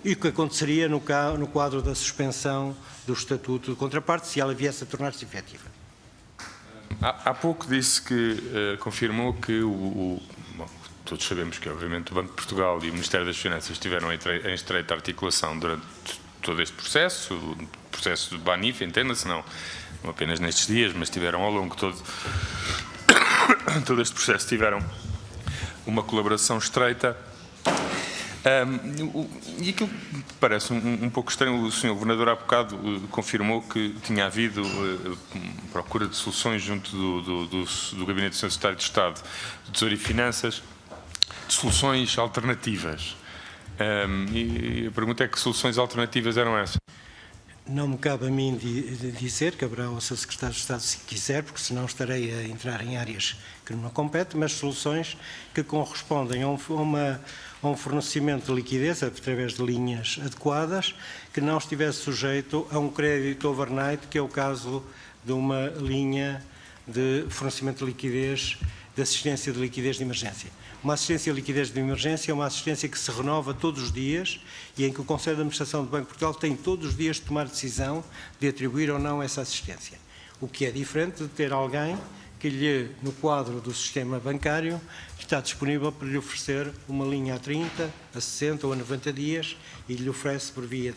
E o que aconteceria no quadro da suspensão do Estatuto de Contraparte, se ela viesse a tornar-se efetiva. Há pouco disse que confirmou que todos sabemos que, obviamente, o Banco de Portugal e o Ministério das Finanças estiveram em estreita articulação durante todo este processo, o processo do BANIF, entenda-se, não apenas nestes dias, mas tiveram ao longo de todo este processo, tiveram uma colaboração estreita. E aquilo que parece um pouco estranho, o Sr. Governador há bocado confirmou que tinha havido procura de soluções junto do Gabinete do Sr. Secretário de Estado de Tesouro e Finanças, de soluções alternativas. E a pergunta é que soluções alternativas eram essas? Não me cabe a mim dizer, caberá ao Sr. Secretário de Estado se quiser, porque senão estarei a entrar em áreas que não competem, mas soluções que correspondem a um fornecimento de liquidez através de linhas adequadas, que não estivesse sujeito a um crédito overnight, que é o caso de uma linha de fornecimento de liquidez, de assistência de liquidez de emergência. Uma assistência de liquidez de emergência é uma assistência que se renova todos os dias e em que o Conselho de Administração do Banco de Portugal tem todos os dias de tomar decisão de atribuir ou não essa assistência. O que é diferente de ter alguém que no quadro do sistema bancário, está disponível para lhe oferecer uma linha a 30, a 60 ou a 90 dias e lhe oferece por via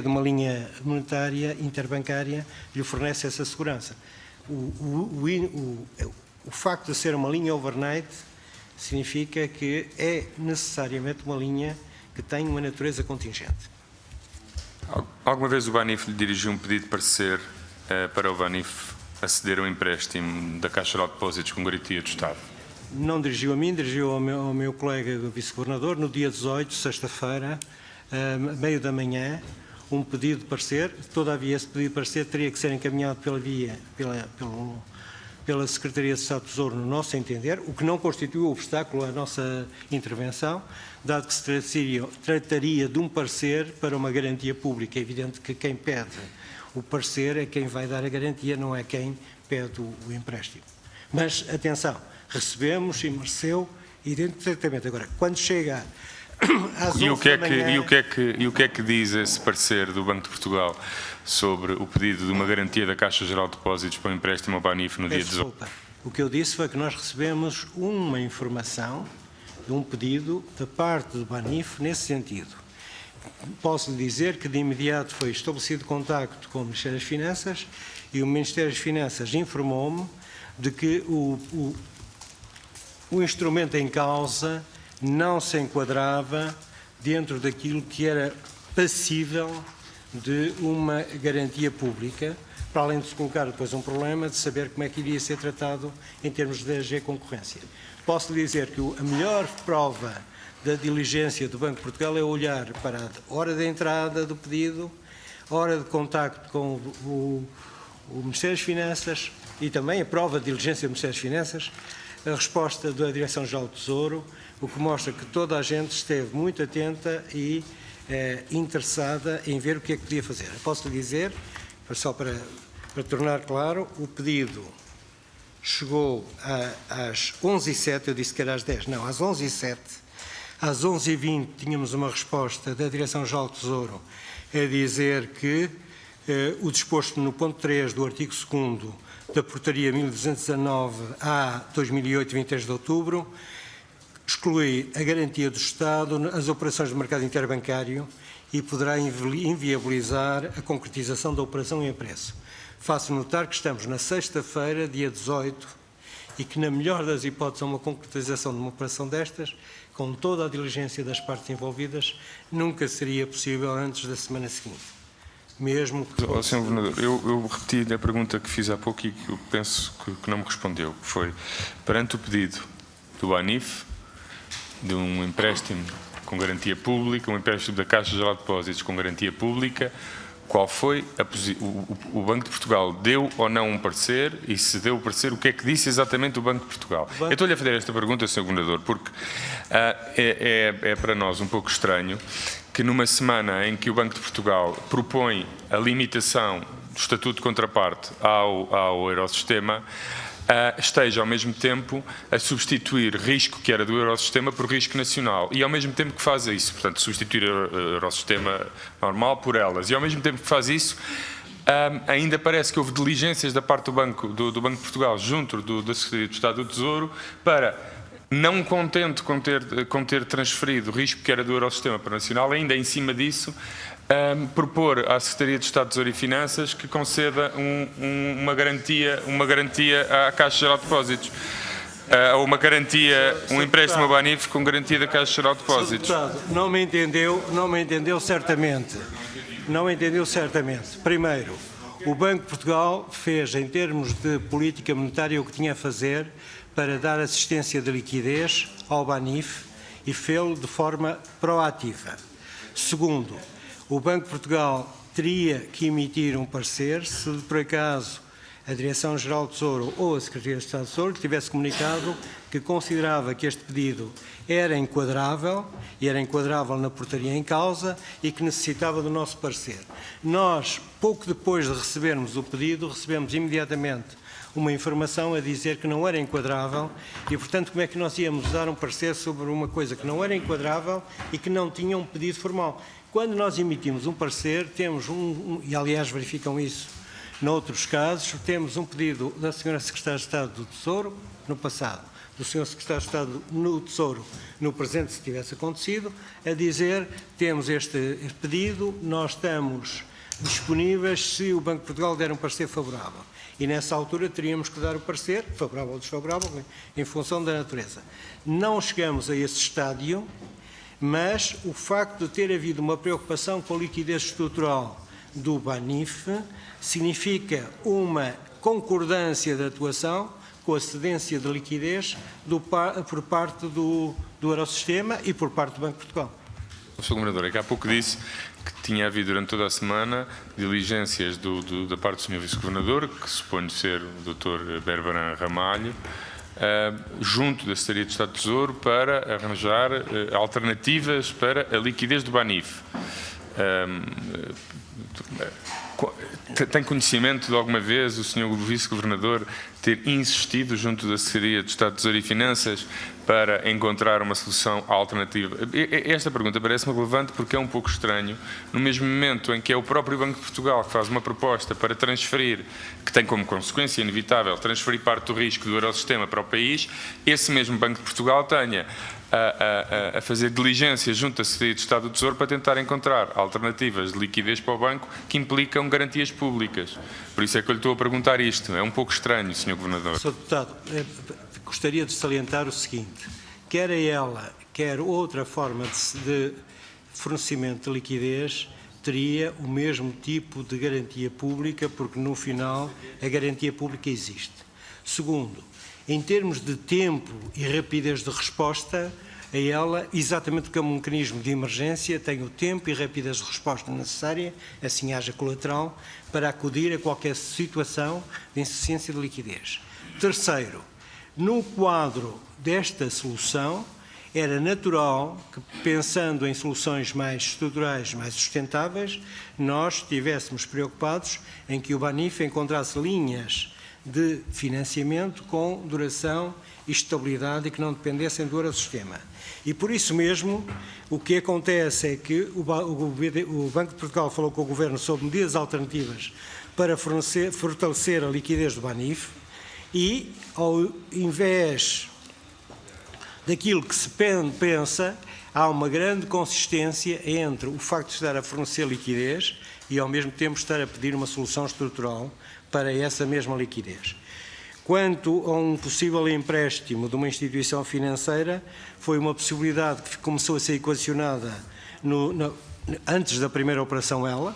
de uma linha monetária interbancária, lhe fornece essa segurança. O facto de ser uma linha overnight significa que é necessariamente uma linha que tem uma natureza contingente. Alguma vez o Banif lhe dirigiu um pedido de parecer para o Banif aceder ao empréstimo da Caixa Geral de Depósitos com garantia do Estado? Não dirigiu a mim, dirigiu ao meu colega vice-governador, no dia 18, sexta-feira, meio da manhã, um pedido de parecer. Todavia, esse pedido de parecer teria que ser encaminhado pela Secretaria de Estado do Tesouro, no nosso entender, o que não constituiu obstáculo à nossa intervenção, dado que se trataria de um parecer para uma garantia pública. É evidente que quem pede o parecer é quem vai dar a garantia, não é quem pede o empréstimo. Mas, atenção, recebemos e mereceu identicamente. Agora, quando chega às 11 da manhã... E o que é que diz esse parecer do Banco de Portugal sobre o pedido de uma garantia da Caixa Geral de Depósitos para o empréstimo ao Banif no dia 18? Desculpa. O que eu disse foi que nós recebemos uma informação, um pedido da parte do Banif nesse sentido. Posso lhe dizer que de imediato foi estabelecido contacto com o Ministério das Finanças e o Ministério das Finanças informou-me de que o instrumento em causa não se enquadrava dentro daquilo que era passível de uma garantia pública, para além de se colocar depois um problema de saber como é que iria ser tratado em termos de DG concorrência. Posso lhe dizer que a melhor prova da diligência do Banco de Portugal é olhar para a hora da entrada do pedido, hora de contacto com o Ministério das Finanças e também a prova de diligência do Ministério das Finanças, a resposta da Direção-Geral do Tesouro, o que mostra que toda a gente esteve muito atenta e interessada em ver o que é que podia fazer. Posso lhe dizer, só para tornar claro, o pedido chegou às 11h07, eu disse que era às 10, não, às 11h07. Às 11h20 tínhamos uma resposta da Direção-Geral do Tesouro a dizer que o disposto no ponto 3 do artigo 2º da Portaria 1219-A 2008, 23 de outubro, exclui a garantia do Estado nas operações do mercado interbancário e poderá inviabilizar a concretização da operação em preço. Faço notar que estamos na sexta-feira, dia 18, e que, na melhor das hipóteses, uma concretização de uma operação destas, com toda a diligência das partes envolvidas, nunca seria possível antes da semana seguinte. Mesmo que... Sr. Governador, eu repeti a pergunta que fiz há pouco e que eu penso que não me respondeu, que foi, perante o pedido do Banif, de um empréstimo com garantia pública, um empréstimo da Caixa Geral de Depósitos com garantia pública, qual foi o Banco de Portugal deu ou não um parecer, e se deu o parecer, o que é que disse exatamente o Banco de Portugal? Eu estou-lhe a fazer esta pergunta, Sr. Governador, porque é para nós um pouco estranho que numa semana em que o Banco de Portugal propõe a limitação do Estatuto de Contraparte ao Eurosistema, esteja ao mesmo tempo a substituir risco que era do Eurosistema por risco nacional e ao mesmo tempo que faz isso, portanto substituir o Eurosistema normal por elas, e ao mesmo tempo que faz isso ainda parece que houve diligências da parte do Banco de Portugal junto da Secretaria de Estado do Tesouro para, não contente com ter transferido o risco que era do Eurosistema para o nacional, ainda em cima disso propor à Secretaria de Estado do Tesouro e Finanças que conceda uma garantia à Caixa Geral de Depósitos, ou uma garantia, um empréstimo ao Banif com garantia da Caixa Geral de Depósitos. Não me entendeu certamente. Não entendeu certamente. Primeiro, o Banco de Portugal fez, em termos de política monetária, o que tinha a fazer para dar assistência de liquidez ao Banif e fê-lo de forma proativa. Segundo, o Banco de Portugal teria que emitir um parecer se, por acaso, a Direção-Geral do Tesouro ou a Secretaria de Estado do Tesouro tivesse comunicado que considerava que este pedido era enquadrável, e era enquadrável na portaria em causa, e que necessitava do nosso parecer. Nós, pouco depois de recebermos o pedido, recebemos imediatamente uma informação a dizer que não era enquadrável e, portanto, como é que nós íamos dar um parecer sobre uma coisa que não era enquadrável e que não tinha um pedido formal. Quando nós emitimos um parecer, temos e aliás verificam isso noutros casos, temos um pedido da Sra. Secretária de Estado do Tesouro, no passado, do Sr. Secretário de Estado no Tesouro, no presente, se tivesse acontecido, a dizer, temos este pedido, nós estamos disponíveis se o Banco de Portugal der um parecer favorável. E nessa altura teríamos que dar o parecer, favorável ou desfavorável, em função da natureza. Não chegamos a esse estádio, mas o facto de ter havido uma preocupação com a liquidez estrutural do BANIF significa uma concordância de atuação com a cedência de liquidez por parte do Eurosistema e por parte do Banco de Portugal. Sr. Governador, é que há pouco disse que tinha havido durante toda a semana diligências da parte do Sr. Vice-Governador, que suponho ser o Dr. Berbaran Ramalho, junto da Secretaria de Estado do Tesouro para arranjar alternativas para a liquidez do BANIF. Tem conhecimento de alguma vez o Sr. Vice-Governador ter insistido junto da Secretaria de Estado do Tesouro e Finanças para encontrar uma solução alternativa? Esta pergunta parece-me relevante porque é um pouco estranho, no mesmo momento em que é o próprio Banco de Portugal que faz uma proposta para transferir, que tem como consequência inevitável transferir parte do risco do Eurosistema para o país, esse mesmo Banco de Portugal tenha a fazer diligências junto da Secretaria de Estado do Tesouro para tentar encontrar alternativas de liquidez para o banco que implicam garantias públicas. Por isso é que eu lhe estou a perguntar isto. É um pouco estranho, Sr. Governador. Sr. Deputado, gostaria de salientar o seguinte: quer a ela, quer outra forma de fornecimento de liquidez, teria o mesmo tipo de garantia pública, porque no final a garantia pública existe. Segundo, em termos de tempo e rapidez de resposta, a ela, exatamente como um mecanismo de emergência, tem o tempo e rapidez de resposta necessária, assim haja colateral, para acudir a qualquer situação de insuficiência de liquidez. Terceiro, no quadro desta solução, era natural que, pensando em soluções mais estruturais, mais sustentáveis, nós estivéssemos preocupados em que o BANIF encontrasse linhas de financiamento com duração e estabilidade e que não dependessem do Eurosistema. E por isso mesmo, o que acontece é que o Banco de Portugal falou com o Governo sobre medidas alternativas para fortalecer a liquidez do BANIF e, ao invés daquilo que se pensa, há uma grande consistência entre o facto de estar a fornecer liquidez e, ao mesmo tempo, estar a pedir uma solução estrutural para essa mesma liquidez. Quanto a um possível empréstimo de uma instituição financeira, foi uma possibilidade que começou a ser equacionada antes da primeira operação ELA,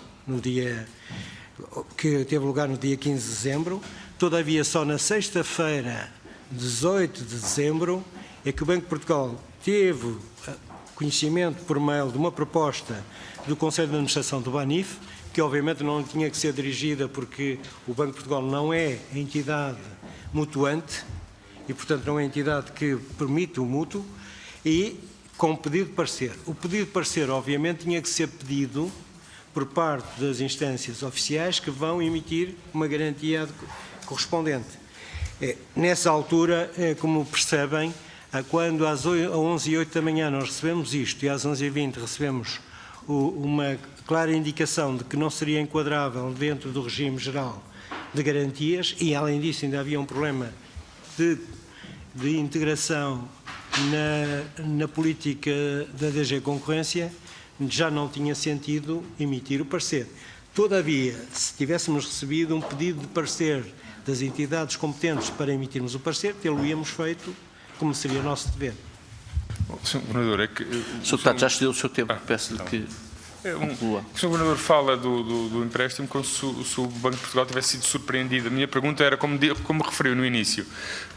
que teve lugar no dia 15 de dezembro. Todavia, só na sexta-feira, 18 de dezembro, é que o Banco de Portugal teve conhecimento por mail de uma proposta do Conselho de Administração do BANIF, que obviamente não tinha que ser dirigida porque o Banco de Portugal não é a entidade mutuante e, portanto, não é a entidade que permite o mútuo, e com pedido de parecer. O pedido de parecer, obviamente, tinha que ser pedido por parte das instâncias oficiais que vão emitir uma garantia correspondente. Nessa altura, como percebem, quando às 11h08 da manhã nós recebemos isto e às 11h20 recebemos uma clara indicação de que não seria enquadrável dentro do regime geral de garantias, e além disso ainda havia um problema de integração na política da DG Concorrência, já não tinha sentido emitir o parecer. Todavia, se tivéssemos recebido um pedido de parecer das entidades competentes para emitirmos o parecer, tê-lo-íamos feito como seria nosso dever. Sr. Governador, é que... Sr. Deputado, já excedeu o seu tempo, peço-lhe que conclua. O Sr. Governador fala do empréstimo como se o Banco de Portugal tivesse sido surpreendido. A minha pergunta era, como referiu no início,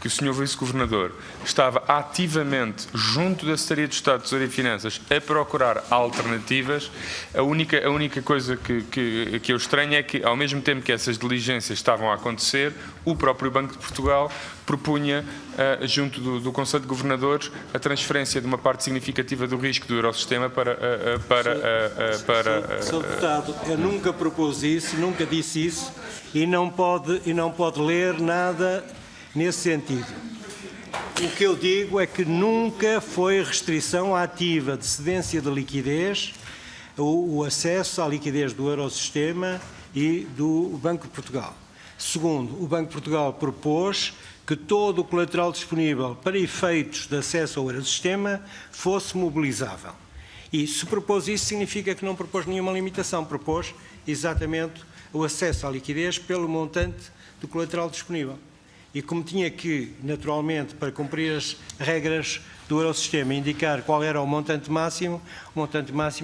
que o Sr. Vice-Governador estava ativamente junto da Secretaria de Estado de Tesouro e Finanças a procurar alternativas. A única coisa que eu estranho é que, ao mesmo tempo que essas diligências estavam a acontecer, o próprio Banco de Portugal propunha, junto do Conselho de Governadores, a transferência de uma parte significativa do risco do Eurosistema para Sr. Deputado, eu nunca propus isso, nunca disse isso, e não pode ler nada nesse sentido. O que eu digo é que nunca foi restrição ativa de cedência de liquidez o acesso à liquidez do Eurosistema e do Banco de Portugal. Segundo, o Banco de Portugal propôs que todo o colateral disponível para efeitos de acesso ao Eurosistema fosse mobilizável. E se propôs isso, significa que não propôs nenhuma limitação, propôs exatamente o acesso à liquidez pelo montante do colateral disponível. E como tinha que, naturalmente, para cumprir as regras do Eurosistema indicar qual era o montante máximo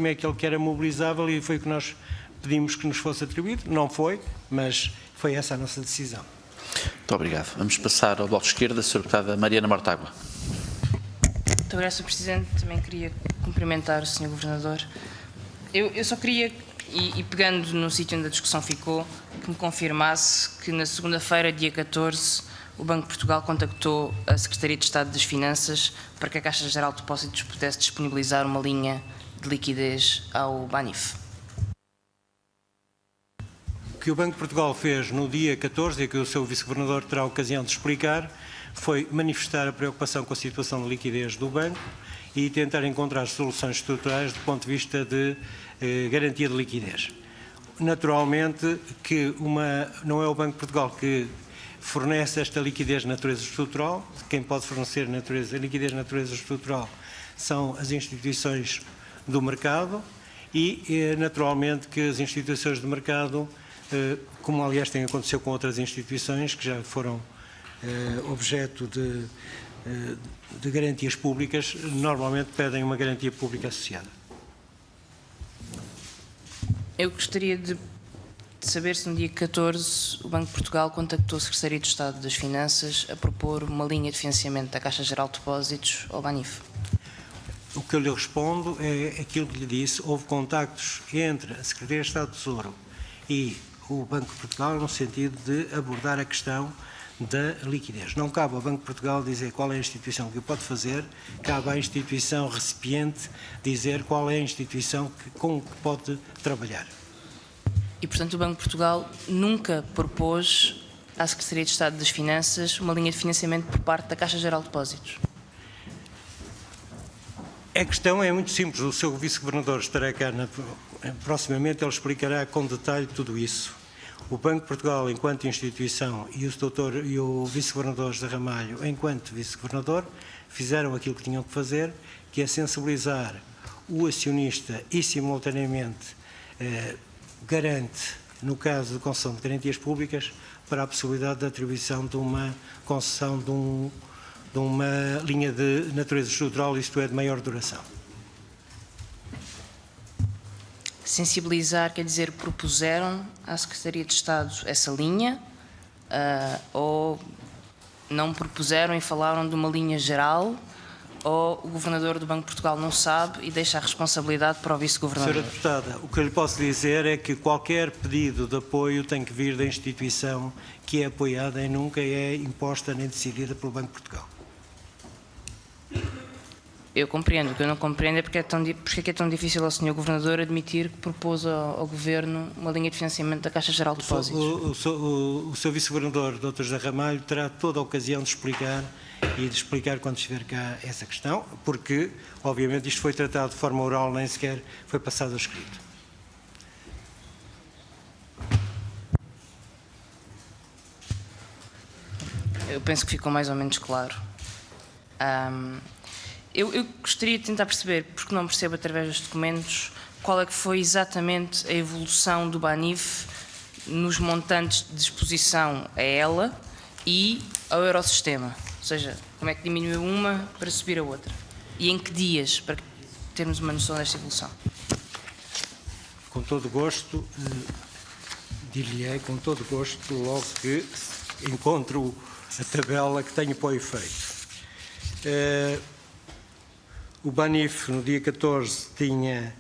é aquele que era mobilizável e foi o que nós pedimos que nos fosse atribuído. Não foi, mas foi essa a nossa decisão. Muito obrigado. Vamos passar ao Bloco de Esquerda, a Sra. Deputada Mariana Mortágua. Muito obrigada, Sr. Presidente. Também queria cumprimentar o Sr. Governador. Eu só queria, e pegando no sítio onde a discussão ficou, que me confirmasse que na segunda-feira, dia 14, o Banco de Portugal contactou a Secretaria de Estado das Finanças para que a Caixa Geral de Depósitos pudesse disponibilizar uma linha de liquidez ao BANIF. O que o Banco de Portugal fez no dia 14, e que o seu Vice-Governador terá a ocasião de explicar, foi manifestar a preocupação com a situação de liquidez do banco e tentar encontrar soluções estruturais do ponto de vista de garantia de liquidez. Naturalmente que não é o Banco de Portugal que fornece esta liquidez de natureza estrutural. Quem pode fornecer liquidez de natureza estrutural são as instituições do mercado e, naturalmente, que as instituições do mercado, como aliás tem acontecido com outras instituições que já foram objeto de garantias públicas, normalmente pedem uma garantia pública associada. Eu gostaria de saber se no dia 14 o Banco de Portugal contactou a Secretaria de Estado das Finanças a propor uma linha de financiamento da Caixa Geral de Depósitos ao BANIF. O que eu lhe respondo é aquilo que lhe disse. Houve contactos entre a Secretaria de Estado do Tesouro e o Banco de Portugal no sentido de abordar a questão da liquidez. Não cabe ao Banco de Portugal dizer qual é a instituição que o pode fazer, cabe à instituição recipiente dizer qual é a instituição com que pode trabalhar. E, portanto, o Banco de Portugal nunca propôs à Secretaria de Estado das Finanças uma linha de financiamento por parte da Caixa Geral de Depósitos. A questão é muito simples. O seu Vice-Governador estará cá proximamente, ele explicará com detalhe tudo isso. O Banco de Portugal, enquanto instituição, e o Vice-Governador José Ramalho, enquanto Vice-Governador, fizeram aquilo que tinham que fazer, que é sensibilizar o acionista e, simultaneamente, garante, no caso de concessão de garantias públicas, para a possibilidade de atribuição de uma concessão de uma linha de natureza estrutural, isto é, de maior duração. Sensibilizar quer dizer propuseram à Secretaria de Estado essa linha ou não propuseram e falaram de uma linha geral, ou o Governador do Banco de Portugal não sabe e deixa a responsabilidade para o Vice-Governador? Senhora Deputada, o que eu lhe posso dizer é que qualquer pedido de apoio tem que vir da instituição que é apoiada e nunca é imposta nem decidida pelo Banco de Portugal. Eu compreendo. O que eu não compreendo é porque é tão difícil ao Sr. Governador admitir que propôs ao Governo uma linha de financiamento da Caixa Geral de Depósitos. O seu Vice-Governador, Dr. José Ramalho, terá toda a ocasião de explicar quando estiver cá essa questão, porque, obviamente, isto foi tratado de forma oral, nem sequer foi passado a escrito. Eu penso que ficou mais ou menos claro. Eu gostaria de tentar perceber, porque não percebo através dos documentos, qual é que foi exatamente a evolução do BANIF nos montantes de exposição a ela e ao Eurosistema. Ou seja, como é que diminuiu uma para subir a outra? E em que dias, para termos uma noção desta evolução? Com todo o gosto, dir-lhe-ei, com todo o gosto, logo que encontro a tabela que tenho para o efeito. O BANIF, no dia 14, tinha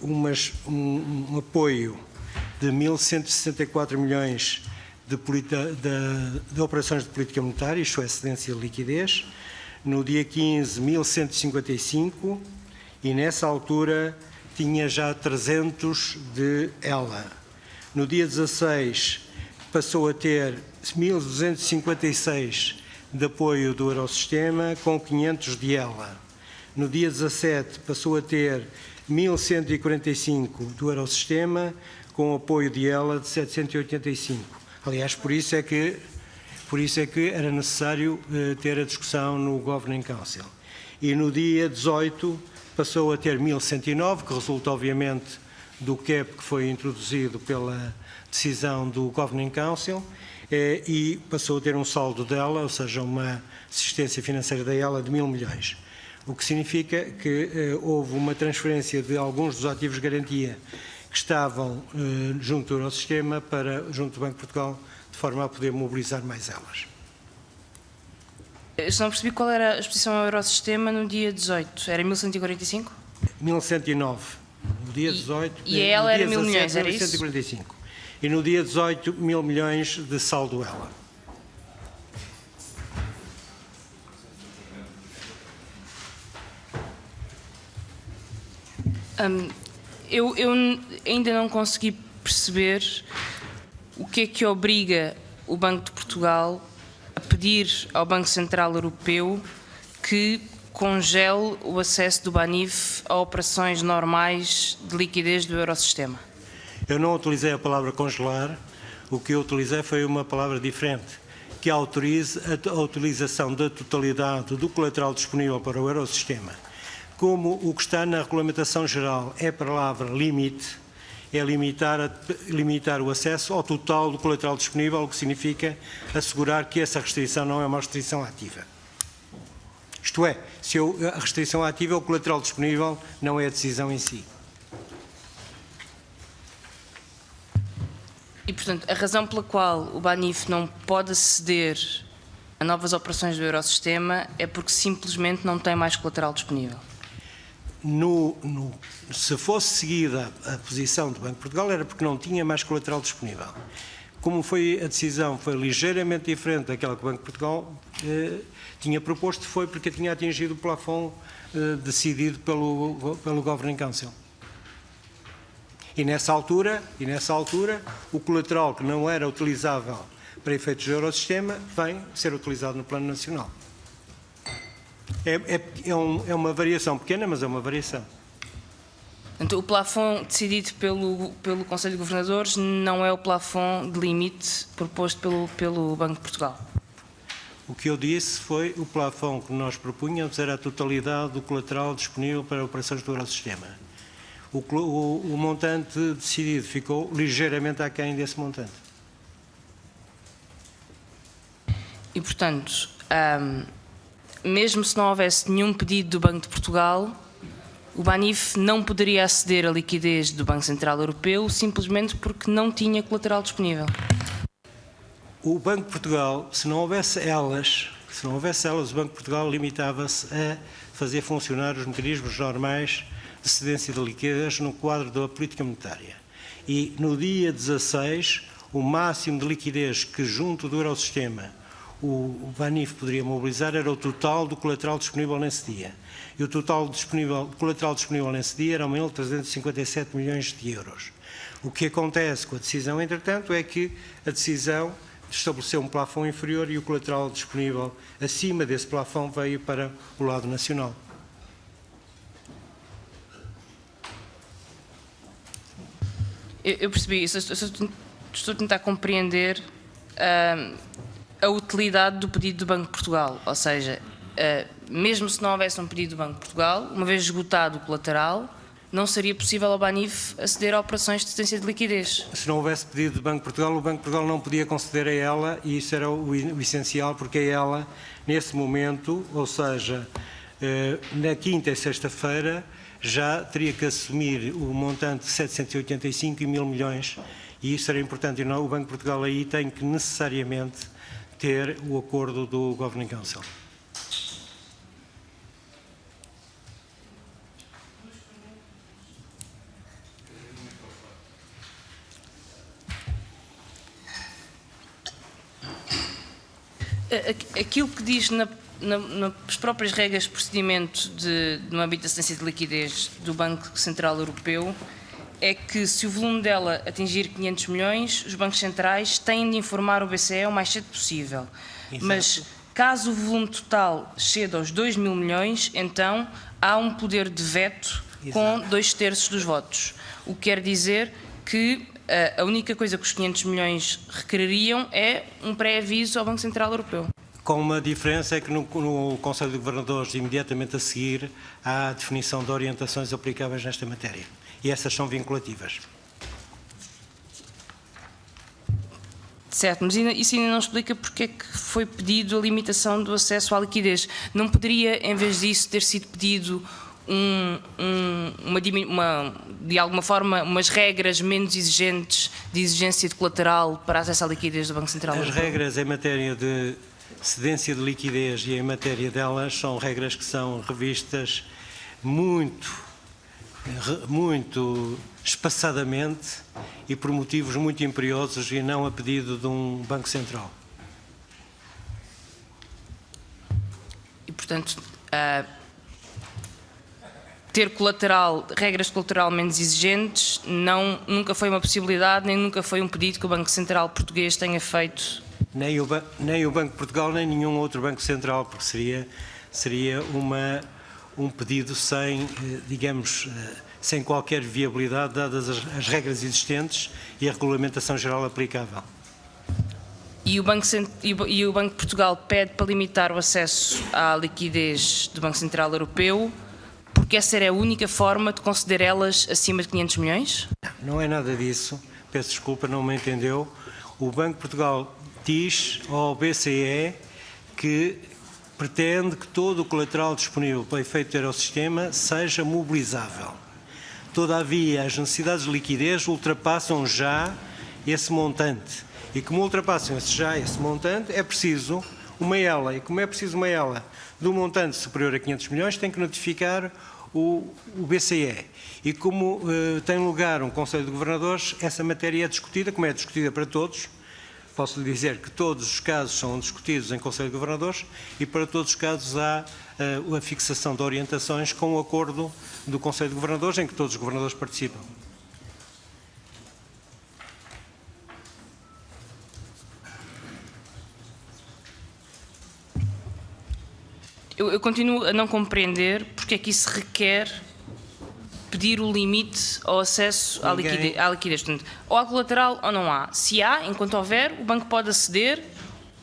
um apoio de 1.164 milhões de operações de política monetária, isto é, excedência de liquidez. No dia 15, 1.155 e nessa altura tinha já 300 de ELA. No dia 16 passou a ter 1.256 de apoio do Eurosistema com 500 de ELA. No dia 17 passou a ter 1.145 do Eurosistema com apoio de ELA de 785. Aliás, por isso é que era necessário ter a discussão no Governing Council. E no dia 18 passou a ter 1.109, que resulta obviamente do cap que foi introduzido pela decisão do Governing Council. e passou a ter um saldo dela, ou seja, uma assistência financeira da ELA de 1.000 milhões. O que significa que houve uma transferência de alguns dos ativos de garantia que estavam junto do Eurosistema para junto do Banco de Portugal, de forma a poder mobilizar mais elas. Eu só não percebi qual era a exposição ao Eurosistema no dia 18. Era 1145? 1109. No dia 18... E a ela era 1.000 milhões, era isso? 1145. E no dia 18, 1.000 milhões de saldo ela. Eu ainda não consegui perceber o que é que obriga o Banco de Portugal a pedir ao Banco Central Europeu que congele o acesso do BANIF a operações normais de liquidez do Eurosistema. Eu não utilizei a palavra congelar, o que eu utilizei foi uma palavra diferente, que autorize a utilização da totalidade do colateral disponível para o Eurosistema. Como o que está na regulamentação geral é a palavra limite, é limitar o acesso ao total do colateral disponível, o que significa assegurar que essa restrição não é uma restrição ativa. Isto é, se a restrição ativa é o colateral disponível, não é a decisão em si. E, portanto, a razão pela qual o BANIF não pode aceder a novas operações do Eurosistema é porque simplesmente não tem mais colateral disponível. Se fosse seguida a posição do Banco de Portugal, era porque não tinha mais colateral disponível. Como a decisão foi ligeiramente diferente daquela que o Banco de Portugal tinha proposto, foi porque tinha atingido o plafond decidido pelo Governing Council. E nessa altura, o colateral que não era utilizável para efeitos do Eurosistema vem ser utilizado no plano nacional. É uma variação pequena, mas é uma variação. Então, o plafond decidido pelo Conselho de Governadores não é o plafond de limite proposto pelo Banco de Portugal? O que eu disse foi o plafond que nós propunhamos era a totalidade do colateral disponível para operações do Eurosistema. O montante decidido ficou ligeiramente aquém desse montante. E, portanto, mesmo se não houvesse nenhum pedido do Banco de Portugal, o BANIF não poderia aceder à liquidez do Banco Central Europeu simplesmente porque não tinha colateral disponível. O Banco de Portugal, se não houvesse elas, o Banco de Portugal limitava-se a fazer funcionar os mecanismos normais de cedência de liquidez no quadro da política monetária. E no dia 16, o máximo de liquidez que junto do Eurosistema o BANIF poderia mobilizar era o total do colateral disponível nesse dia. E o total colateral disponível nesse dia era 1.357 milhões de euros. O que acontece com a decisão, entretanto, é que a decisão estabeleceu um plafond inferior e o colateral disponível acima desse plafond veio para o lado nacional. Eu percebi isso. Estou a tentar compreender a utilidade do pedido do Banco de Portugal. Ou seja, mesmo se não houvesse um pedido do Banco de Portugal, uma vez esgotado o colateral, não seria possível ao BANIF aceder a operações de cedência de liquidez. Se não houvesse pedido do Banco de Portugal, o Banco de Portugal não podia conceder a ela, e isso era o essencial, porque a ela, nesse momento, ou seja, na quinta e sexta-feira, já teria que assumir o montante de 785 e 1.000 milhões, e isso era importante. E o Banco de Portugal aí tem que necessariamente ter o acordo do Governing Council. Aquilo que diz nas próprias regras de procedimento no âmbito da cedência de liquidez do Banco Central Europeu é que, se o volume dela atingir 500 milhões, os bancos centrais têm de informar o BCE o mais cedo possível. Exato. Mas, caso o volume total ceda aos 2.000 milhões, então há um poder de veto. Exato. Com 2/3 dos votos. O que quer dizer que a única coisa que os 500 milhões requereriam é um pré-aviso ao Banco Central Europeu. Com uma diferença é que no Conselho de Governadores, imediatamente a seguir, há a definição de orientações aplicáveis nesta matéria. E essas são vinculativas. Certo, mas isso ainda não explica porque é que foi pedido a limitação do acesso à liquidez. Não poderia, em vez disso, ter sido pedido de alguma forma, umas regras menos exigentes de exigência de colateral para acesso à liquidez do Banco Central As Europeu? regras em matéria de cedência de liquidez e em matéria delas são regras que são revistas muito espaçadamente e por motivos muito imperiosos e não a pedido de um Banco Central. E, portanto, ter regras de colateral menos exigentes nunca foi uma possibilidade, nem nunca foi um pedido que o Banco Central português tenha feito. Nem o Banco de Portugal, nem nenhum outro Banco Central, porque seria um pedido sem, digamos, sem qualquer viabilidade, dadas as regras existentes e a regulamentação geral aplicável. E o Banco de Portugal pede para limitar o acesso à liquidez do Banco Central Europeu, porque essa era a única forma de conceder elas acima de 500 milhões? Não é nada disso. Peço desculpa, não me entendeu. O Banco de Portugal diz ao BCE que pretende que todo o colateral disponível para efeito do Eurosistema seja mobilizável. Todavia, as necessidades de liquidez ultrapassam já esse montante. E como ultrapassam já esse montante, é preciso uma ELA. E como é preciso uma ELA de um montante superior a 500 milhões, tem que notificar o BCE. E como tem lugar um Conselho de Governadores, essa matéria é discutida, como é discutida para todos. Posso lhe dizer que todos os casos são discutidos em Conselho de Governadores e para todos os casos há a fixação de orientações com o acordo do Conselho de Governadores, em que todos os governadores participam. Eu continuo a não compreender porque é que isso requer pedir o limite ao acesso à liquidez. Portanto, ou há colateral ou não há. Se há, enquanto houver, o banco pode aceder,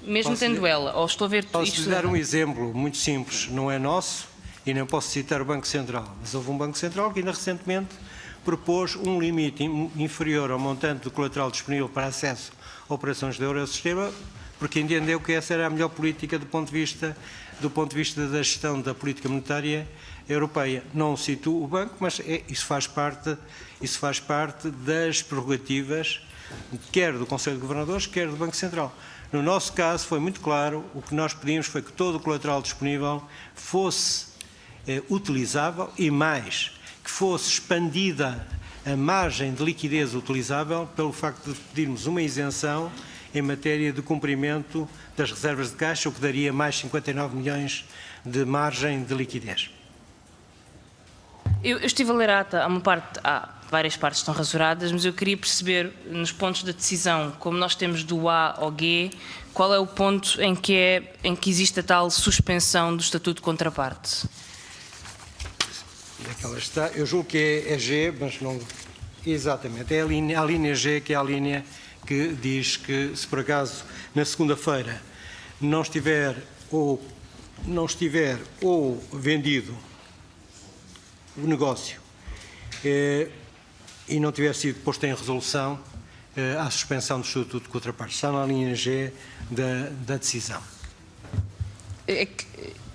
mesmo tendo ela. Ou estou a ver Posso isto. lhe dar um exemplo muito simples. Não é nosso e não posso citar o Banco Central, mas houve um Banco Central que ainda recentemente propôs um limite inferior ao montante do colateral disponível para acesso a operações do Eurosistema, porque entendeu que essa era a melhor política do ponto de vista da gestão da política monetária europeia. Não cito o banco, mas isso faz parte das prerrogativas quer do Conselho de Governadores, quer do Banco Central. No nosso caso foi muito claro, o que nós pedimos foi que todo o colateral disponível fosse utilizável e mais, que fosse expandida a margem de liquidez utilizável pelo facto de pedirmos uma isenção em matéria de cumprimento das reservas de caixa, o que daria mais 59 milhões de margem de liquidez. Eu estive a ler a ata, há várias partes que estão rasuradas, mas eu queria perceber, nos pontos da decisão, como nós temos do A ao G, qual é o ponto em que existe a tal suspensão do Estatuto de Contraparte? Eu julgo que é G, mas não... Exatamente, é a linha G, que é a linha que diz que, se por acaso, na segunda-feira, não estiver ou vendido o negócio e não tiver sido posto em resolução, há suspensão do Estatuto de Contraparte. Está na linha G da decisão.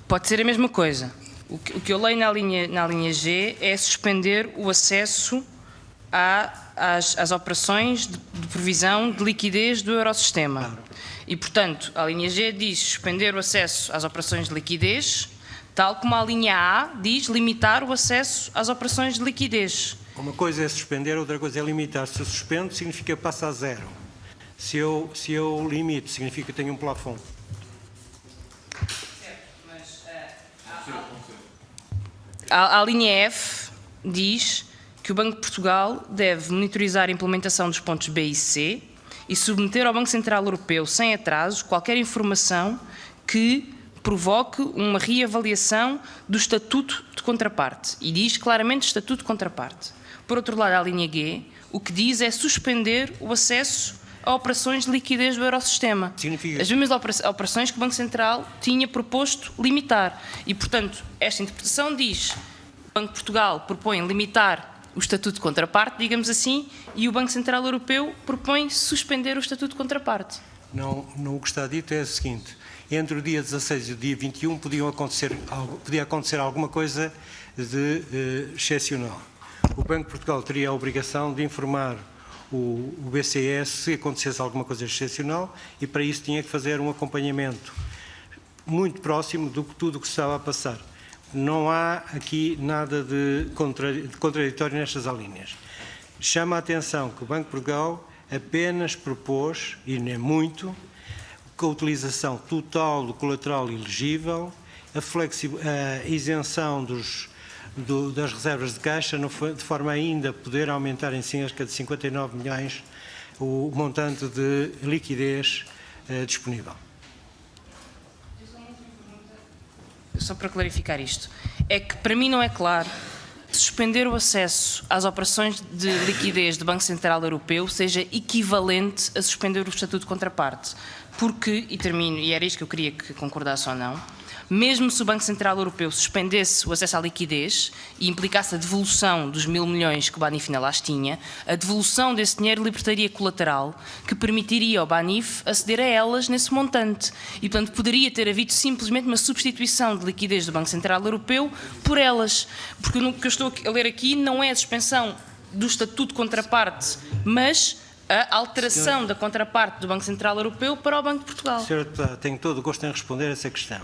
Pode ser a mesma coisa. O que eu leio na linha G é suspender o acesso às operações de provisão de liquidez do Eurosistema. Claro. E, portanto, a linha G diz suspender o acesso às operações de liquidez, tal como a linha A diz limitar o acesso às operações de liquidez. Uma coisa é suspender, outra coisa é limitar. Se eu suspendo, significa que passa a zero. Se eu limito, significa que tenho um plafond. A linha F diz que o Banco de Portugal deve monitorizar a implementação dos pontos B e C e submeter ao Banco Central Europeu, sem atrasos, qualquer informação que provoque uma reavaliação do Estatuto de Contraparte. E diz claramente Estatuto de Contraparte. Por outro lado, a linha G, o que diz é suspender o acesso a operações de liquidez do Eurosistema. Significa... As mesmas operações que o Banco Central tinha proposto limitar. E, portanto, esta interpretação diz que o Banco de Portugal propõe limitar o Estatuto de Contraparte, digamos assim, e o Banco Central Europeu propõe suspender o Estatuto de Contraparte. Não, o que está dito é o seguinte: entre o dia 16 e o dia 21 podia acontecer alguma coisa de excepcional. O Banco de Portugal teria a obrigação de informar o BCE se acontecesse alguma coisa excepcional e para isso tinha que fazer um acompanhamento muito próximo de tudo o que estava a passar. Não há aqui nada de contraditório nestas alíneas. Chama a atenção que o Banco de Portugal apenas propôs, e nem muito, a utilização total do colateral elegível, a isenção das reservas de caixa, de forma a ainda poder aumentar em cerca de 59 milhões o montante de liquidez disponível. Só para clarificar isto, é que para mim não é claro que suspender o acesso às operações de liquidez do Banco Central Europeu seja equivalente a suspender o Estatuto de Contraparte. Porque, e termino, e era isto que eu queria que concordasse ou não, mesmo se o Banco Central Europeu suspendesse o acesso à liquidez e implicasse a devolução dos 1.000 milhões que o Banif ainda lá tinha, a devolução desse dinheiro libertaria colateral que permitiria ao Banif aceder a elas nesse montante. E, portanto, poderia ter havido simplesmente uma substituição de liquidez do Banco Central Europeu por elas. Porque o que eu estou a ler aqui não é a suspensão do Estatuto de Contraparte, mas a alteração da contraparte do Banco Central Europeu para o Banco de Portugal. Senhora Deputada, tenho todo o gosto em responder a essa questão.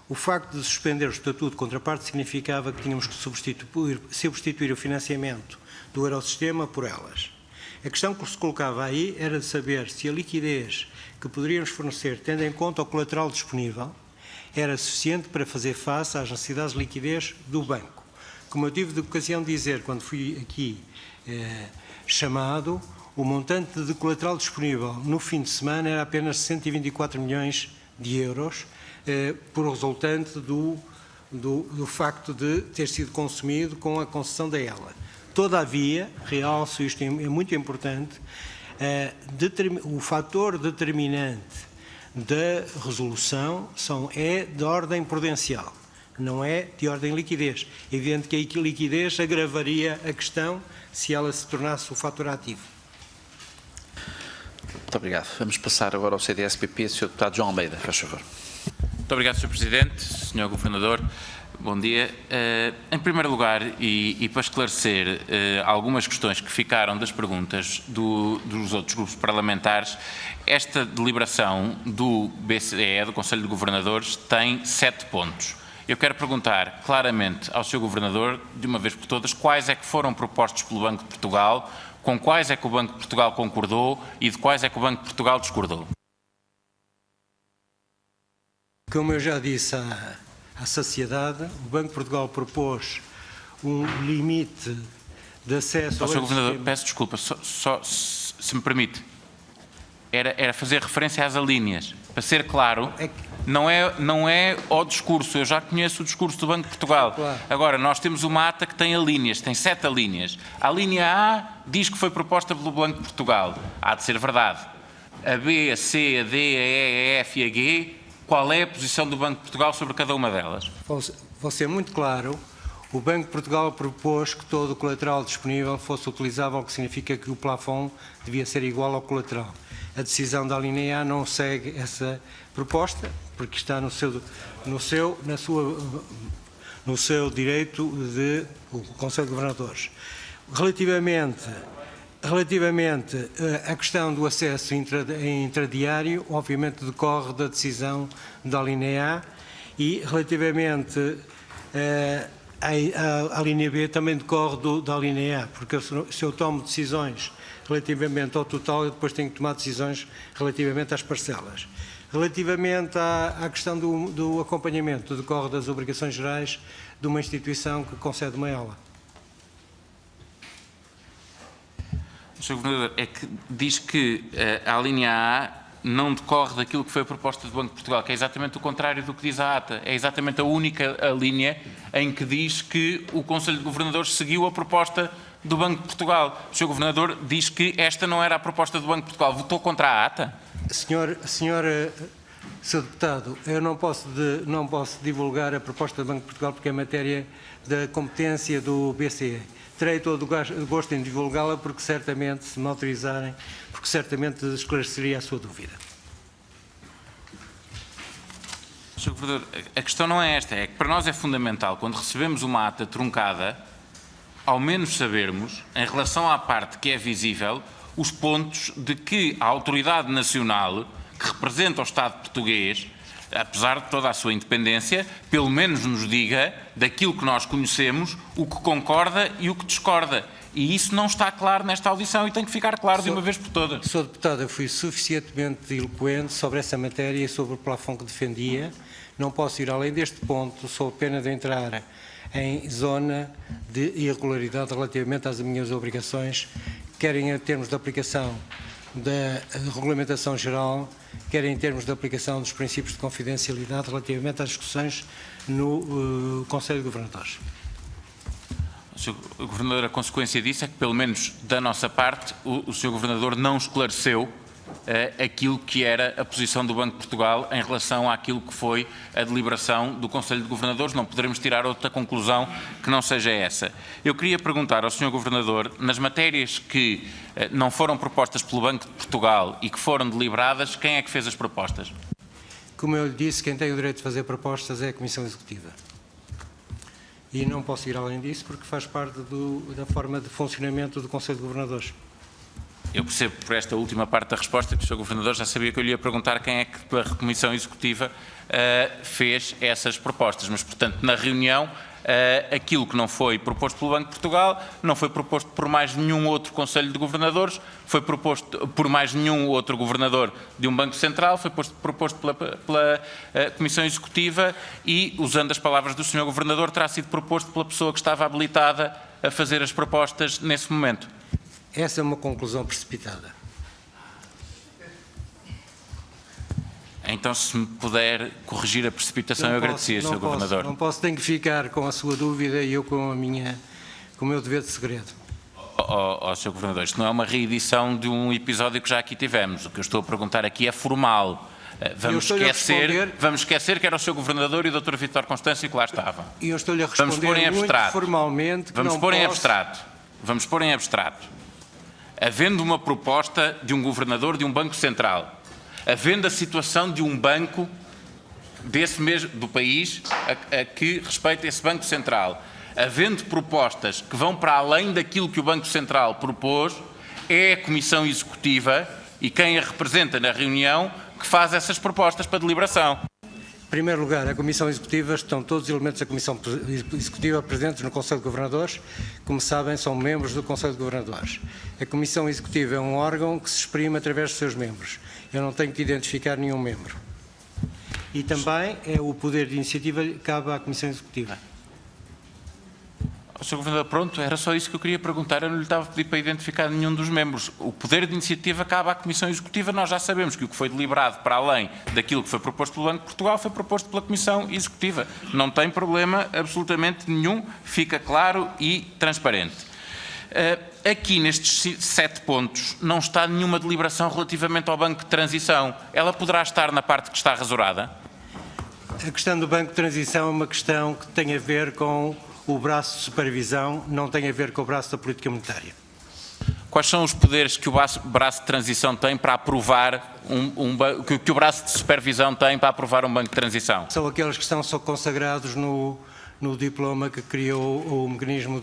O facto de suspender o Estatuto de Contraparte significava que tínhamos que substituir o financiamento do Eurosistema por elas. A questão que se colocava aí era de saber se a liquidez que poderíamos fornecer, tendo em conta o colateral disponível, era suficiente para fazer face às necessidades de liquidez do banco. Como eu tive de ocasião de dizer quando fui aqui chamado, o montante de colateral disponível no fim de semana era apenas 124 milhões de euros, por resultante do facto de ter sido consumido com a concessão da ELA. Todavia, realço, isto é muito importante, o fator determinante da resolução é de ordem prudencial, não é de ordem liquidez. É evidente que a liquidez agravaria a questão se ela se tornasse o fator ativo. Muito obrigado. Vamos passar agora ao CDS-PP, Sr. Deputado João Almeida, faz favor. Muito obrigado, Sr. Presidente, Sr. Governador. Bom dia. Em primeiro lugar, e para esclarecer algumas questões que ficaram das perguntas dos outros grupos parlamentares, esta deliberação do BCE, do Conselho de Governadores, tem 7 pontos. Eu quero perguntar claramente ao Sr. Governador, de uma vez por todas, quais é que foram propostos pelo Banco de Portugal, com quais é que o Banco de Portugal concordou e de quais é que o Banco de Portugal discordou. Como eu já disse à saciedade, o Banco de Portugal propôs um limite de acesso ao... Sr. Governador, peço desculpa, só se me permite, era fazer referência às alíneas. Para ser claro, não é ao discurso, eu já conheço o discurso do Banco de Portugal. Claro. Agora, nós temos uma ata que tem alíneas, tem 7 alíneas. A linha A diz que foi proposta pelo Banco de Portugal. Há de ser verdade. A B, a C, a D, a E, a F e a G, qual é a posição do Banco de Portugal sobre cada uma delas? Vou ser muito claro, o Banco de Portugal propôs que todo o colateral disponível fosse utilizável, o que significa que o plafond devia ser igual ao colateral. A decisão da linha A não segue essa proposta, porque está no seu direito de o Conselho de Governadores. Relativamente à questão do acesso intradiário, obviamente decorre da decisão da linha A e relativamente à linha B também decorre da linha A, porque se eu tomo decisões relativamente ao total, eu depois tenho que tomar decisões relativamente às parcelas. Relativamente à questão do acompanhamento, decorre das obrigações gerais de uma instituição que concede uma ELA. Sr. Governador, é que diz que a linha A não decorre daquilo que foi a proposta do Banco de Portugal, que é exatamente o contrário do que diz a ata. É exatamente a única linha em que diz que o Conselho de Governadores seguiu a proposta do Banco de Portugal. O Sr. Governador diz que esta não era a proposta do Banco de Portugal. Votou contra a ata? Sr. Deputado, eu não posso divulgar a proposta do Banco de Portugal porque é matéria da competência do BCE. Terei todo o gosto em divulgá-la porque certamente, se me autorizarem, porque certamente esclareceria a sua dúvida. Sr. Governador, a questão não é esta, é que para nós é fundamental, quando recebemos uma ata truncada, ao menos sabermos, em relação à parte que é visível, os pontos de que a autoridade nacional, que representa o Estado português, apesar de toda a sua independência, pelo menos nos diga, daquilo que nós conhecemos, o que concorda e o que discorda. E isso não está claro nesta audição e tem que ficar claro de uma vez por todas. Sr. Deputado, eu fui suficientemente eloquente sobre essa matéria e sobre o plafond que defendia. Não posso ir além deste ponto, sou pena de entrar em zona de irregularidade relativamente às minhas obrigações, quer em termos de aplicação da regulamentação geral, quer em termos de aplicação dos princípios de confidencialidade relativamente às discussões no Conselho de Governadores. Sr. Governador, a consequência disso é que, pelo menos da nossa parte, o Sr. Governador não esclareceu aquilo que era a posição do Banco de Portugal em relação àquilo que foi a deliberação do Conselho de Governadores. Não poderemos tirar outra conclusão que não seja essa. Eu queria perguntar ao Sr. Governador, nas matérias que não foram propostas pelo Banco de Portugal e que foram deliberadas, quem é que fez as propostas? Como eu lhe disse, quem tem o direito de fazer propostas é a Comissão Executiva. E não posso ir além disso porque faz parte da forma de funcionamento do Conselho de Governadores. Eu percebo por esta última parte da resposta que o Sr. Governador já sabia que eu lhe ia perguntar quem é que a Comissão Executiva fez essas propostas, mas, portanto, na reunião, aquilo que não foi proposto pelo Banco de Portugal, não foi proposto por mais nenhum outro Conselho de Governadores, foi proposto por mais nenhum outro Governador de um Banco Central, foi proposto pela Comissão Executiva e, usando as palavras do Sr. Governador, terá sido proposto pela pessoa que estava habilitada a fazer as propostas nesse momento. Essa é uma conclusão precipitada. Então, se me puder corrigir a precipitação, eu agradecia, Sr. Governador. Não posso, tenho que ficar com a sua dúvida e eu com o meu dever de segredo. Sr. Governador, isto não é uma reedição de um episódio que já aqui tivemos. O que eu estou a perguntar aqui é formal. Vamos esquecer que era o Sr. Governador e o Dr. Vítor Constâncio que lá estavam. E eu estou-lhe a responder muito formalmente que Vamos pôr em abstrato. Vamos pôr em abstrato. Havendo uma proposta de um Governador de um Banco Central, havendo a situação de um banco desse mesmo, do país a que respeita esse Banco Central, havendo propostas que vão para além daquilo que o Banco Central propôs, é a Comissão Executiva e quem a representa na reunião que faz essas propostas para deliberação. Em primeiro lugar, a Comissão Executiva, estão todos os elementos da Comissão Executiva presentes no Conselho de Governadores. Como sabem, são membros do Conselho de Governadores. A Comissão Executiva é um órgão que se exprime através dos seus membros. Eu não tenho que identificar nenhum membro. E também o poder de iniciativa cabe à Comissão Executiva. Sr. Governador, pronto, era só isso que eu queria perguntar. Eu não lhe estava a pedir para identificar nenhum dos membros. O poder de iniciativa cabe à Comissão Executiva. Nós já sabemos que o que foi deliberado para além daquilo que foi proposto pelo Banco de Portugal foi proposto pela Comissão Executiva. Não tem problema absolutamente nenhum, fica claro e transparente. Aqui nestes 7 pontos não está nenhuma deliberação relativamente ao Banco de Transição. Ela poderá estar na parte que está rasurada? A questão do Banco de Transição é uma questão que tem a ver com o braço de supervisão, não tem a ver com o braço da política monetária. Quais são os poderes que o braço de transição tem para aprovar que o braço de supervisão tem para aprovar um banco de transição? São aqueles que estão só consagrados no diploma que criou o mecanismo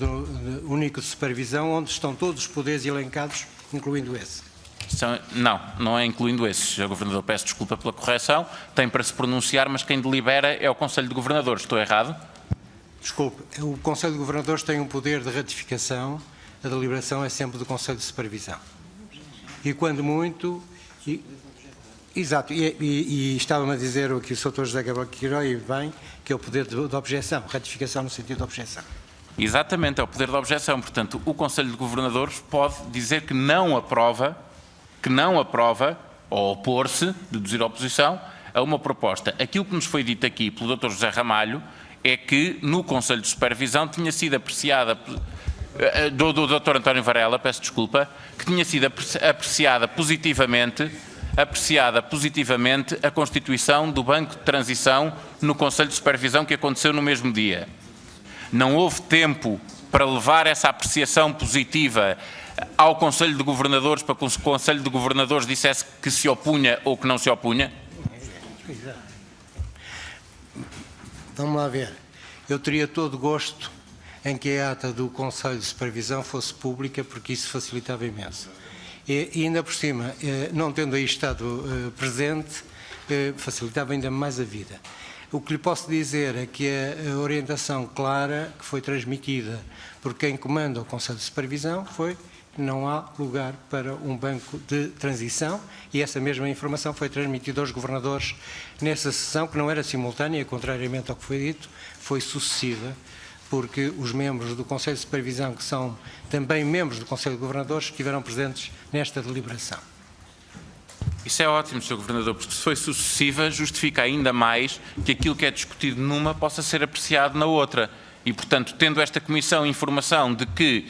único de supervisão, onde estão todos os poderes elencados, incluindo esse. Não é incluindo esse. Sr. Governador, peço desculpa pela correção, tem para se pronunciar, mas quem delibera é o Conselho de Governadores. Estou errado? Desculpe, o Conselho de Governadores tem um poder de ratificação, a deliberação é sempre do Conselho de Supervisão. E quando muito... Exato, e estava-me a dizer aqui o Sr. José Gabriel Queiroz, bem, que é o poder de objeção, ratificação no sentido de objeção. Exatamente, é o poder de objeção. Portanto, o Conselho de Governadores pode dizer que não aprova, ou opor-se, deduzir a oposição, a uma proposta. Aquilo que nos foi dito aqui pelo Dr. José Ramalho é que no Conselho de Supervisão tinha sido apreciada, do Dr. António Varela, peço desculpa, que tinha sido apreciada positivamente apreciada positivamente a constituição do Banco de Transição no Conselho de Supervisão que aconteceu no mesmo dia. Não houve tempo para levar essa apreciação positiva ao Conselho de Governadores para que o Conselho de Governadores dissesse que se opunha ou que não se opunha? Vamos lá ver. Eu teria todo gosto em que a ata do Conselho de Supervisão fosse pública, porque isso facilitava imenso. E ainda por cima, não tendo aí estado presente, facilitava ainda mais a vida. O que lhe posso dizer é que a orientação clara que foi transmitida por quem comanda o Conselho de Supervisão foi: não há lugar para um banco de transição, e essa mesma informação foi transmitida aos governadores nessa sessão, que não era simultânea, contrariamente ao que foi dito, foi sucessiva, porque os membros do Conselho de Supervisão, que são também membros do Conselho de Governadores, estiveram presentes nesta deliberação. Isso é ótimo, Sr. Governador, porque se foi sucessiva, justifica ainda mais que aquilo que é discutido numa possa ser apreciado na outra. E, portanto, tendo esta Comissão informação de que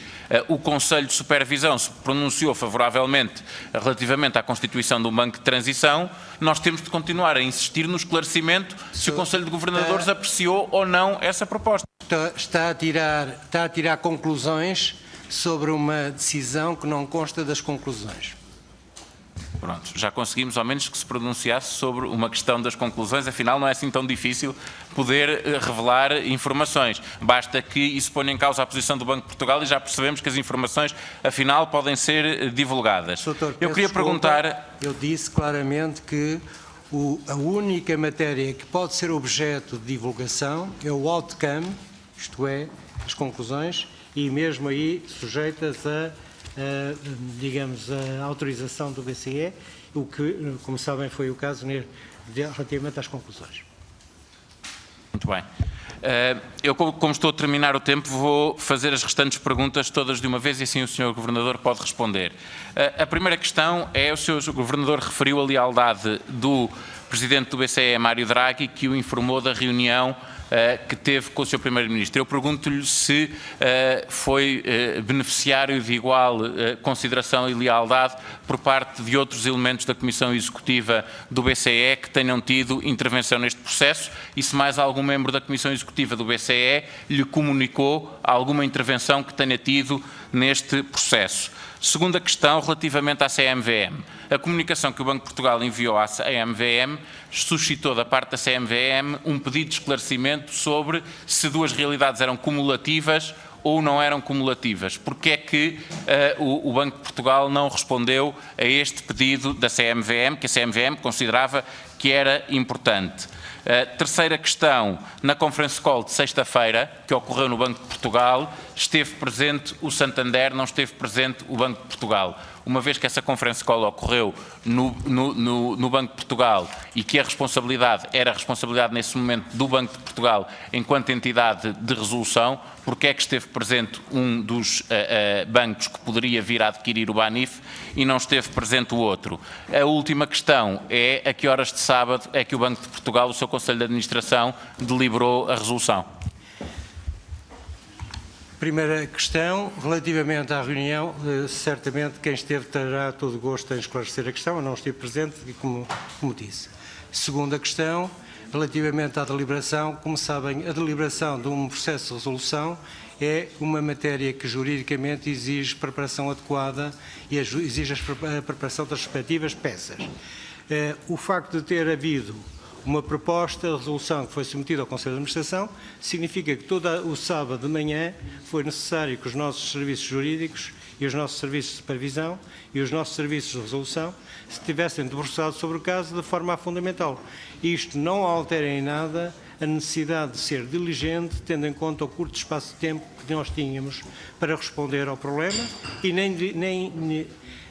o Conselho de Supervisão se pronunciou favoravelmente relativamente à constituição do Banco de Transição, nós temos de continuar a insistir no esclarecimento se o Conselho de Governadores apreciou ou não essa proposta. Está a tirar conclusões sobre uma decisão que não consta das conclusões. Pronto, já conseguimos ao menos que se pronunciasse sobre uma questão das conclusões, afinal não é assim tão difícil poder revelar informações. Basta que isso ponha em causa a posição do Banco de Portugal e já percebemos que as informações, afinal, podem ser divulgadas. Doutor, eu queria perguntar... Eu disse claramente que a única matéria que pode ser objeto de divulgação é o outcome, isto é, as conclusões, e mesmo aí sujeitas digamos, a autorização do BCE, o que, como sabem, foi o caso relativamente às conclusões. Muito bem. Eu, como estou a terminar o tempo, vou fazer as restantes perguntas todas de uma vez e assim o Sr. Governador pode responder. A primeira questão é: o Sr. Governador referiu a lealdade do Presidente do BCE, Mário Draghi, que o informou da reunião que teve com o Sr. Primeiro-Ministro. Eu pergunto-lhe se foi beneficiário de igual consideração e lealdade por parte de outros elementos da Comissão Executiva do BCE que tenham tido intervenção neste processo e se mais algum membro da Comissão Executiva do BCE lhe comunicou alguma intervenção que tenha tido neste processo. Segunda questão, relativamente à CMVM. A comunicação que o Banco de Portugal enviou à CMVM suscitou da parte da CMVM um pedido de esclarecimento sobre se duas realidades eram cumulativas ou não eram cumulativas. Porque é que o Banco de Portugal não respondeu a este pedido da CMVM, que a CMVM considerava que era importante? Terceira questão, na conference call de sexta-feira, que ocorreu no Banco de Portugal, esteve presente o Santander, não esteve presente o Banco de Portugal. Uma vez que essa conference call ocorreu no Banco de Portugal e que a responsabilidade era a responsabilidade nesse momento do Banco de Portugal enquanto entidade de resolução, porque é que esteve presente um dos bancos que poderia vir a adquirir o BANIF e não esteve presente o outro? A última questão é: a que horas de sábado é que o Banco de Portugal, o seu Conselho de Administração, deliberou a resolução? Primeira questão, relativamente à reunião, certamente quem esteve terá todo o gosto em esclarecer a questão. Eu não estive presente, como disse. Segunda questão, relativamente à deliberação, como sabem, a deliberação de um processo de resolução é uma matéria que juridicamente exige preparação adequada e exige a preparação das respectivas peças. O facto de ter havido uma proposta de resolução que foi submetida ao Conselho de Administração significa que todo o sábado de manhã foi necessário que os nossos serviços jurídicos e os nossos serviços de supervisão e os nossos serviços de resolução se tivessem debruçado sobre o caso de forma a fundamentá-lo. Isto não altera em nada a necessidade de ser diligente, tendo em conta o curto espaço de tempo que nós tínhamos para responder ao problema, e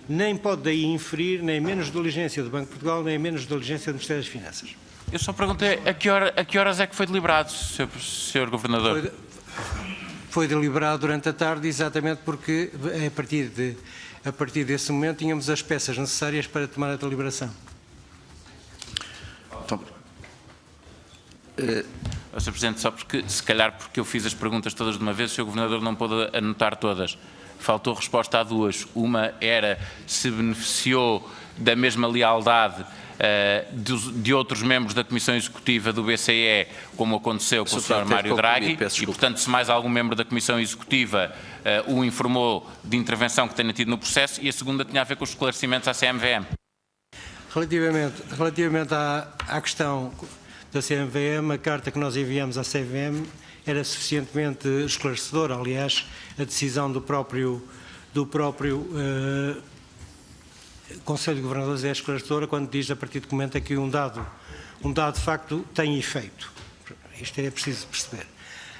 nem pode daí inferir nem menos diligência do Banco de Portugal, nem menos diligência do Ministério das Finanças. Eu só perguntei a que horas é que foi deliberado, Sr. Governador? Foi deliberado durante a tarde, exatamente porque a partir desse momento tínhamos as peças necessárias para tomar a deliberação. Então, Sr. Presidente, só porque, se calhar porque eu fiz as perguntas todas de uma vez, o Sr. Governador não pôde anotar todas. faltou resposta a duas. Uma era se beneficiou da mesma lealdade de outros membros da Comissão Executiva do BCE, como aconteceu com o Sr. Mário Draghi, e, portanto, se mais algum membro da Comissão Executiva o informou de intervenção que tenha tido no processo, e a segunda tinha a ver com os esclarecimentos à CMVM. Relativamente à questão da CMVM, a carta que nós enviamos à CMVM era suficientemente esclarecedora. Aliás, a decisão do próprio Conselho de Governadores é esclarecedora quando diz, a partir do momento em que um dado de facto tem efeito. Isto é preciso perceber.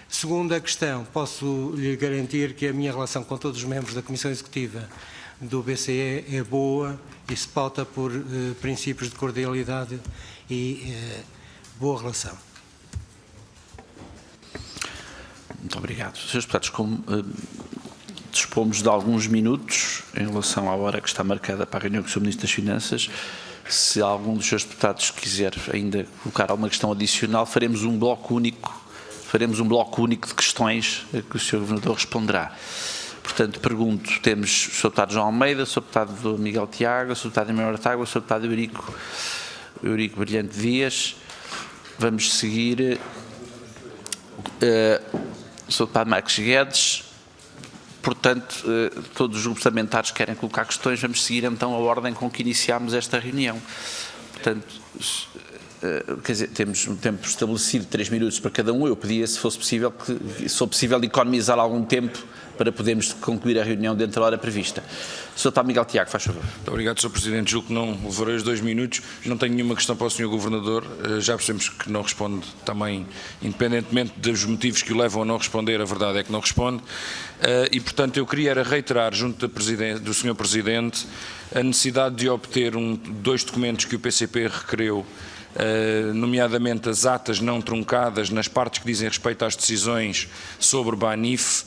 Segunda questão, posso lhe garantir que a minha relação com todos os membros da Comissão Executiva do BCE é boa e se pauta por princípios de cordialidade e boa relação. Muito obrigado. Srs. Deputados, como dispomos de alguns minutos em relação à hora que está marcada para a reunião com o Sr. Ministro das Finanças, se algum dos Srs. Deputados quiser ainda colocar alguma questão adicional, faremos um bloco único de questões que o Sr. Governador responderá. Portanto, pergunto, temos o Sr. Deputado João Almeida, o Sr. Deputado Miguel Tiago, o Sr. Deputado Emanuel Ortágua, o Sr. Deputado Eurico Brilhante Dias. Vamos seguir o Sr. Deputado Marcos Guedes. Portanto, todos os grupos parlamentares querem colocar questões, vamos seguir então a ordem com que iniciámos esta reunião. Portanto, quer dizer, temos um tempo estabelecido, 3 minutos para cada um. Eu pedia, se fosse possível, economizar algum tempo para podermos concluir a reunião dentro da hora prevista. Sr. Deputado Miguel Tiago, faz favor. Muito obrigado, Sr. Presidente. Julgo que não levarei os 2 minutos. Não tenho nenhuma questão para o Sr. Governador. Já percebemos que não responde também, independentemente dos motivos que o levam a não responder, a verdade é que não responde. E, portanto, eu queria reiterar, junto do Sr. Presidente, a necessidade de obter 2 documentos que o PCP requereu, nomeadamente as atas não truncadas nas partes que dizem respeito às decisões sobre o BANIF,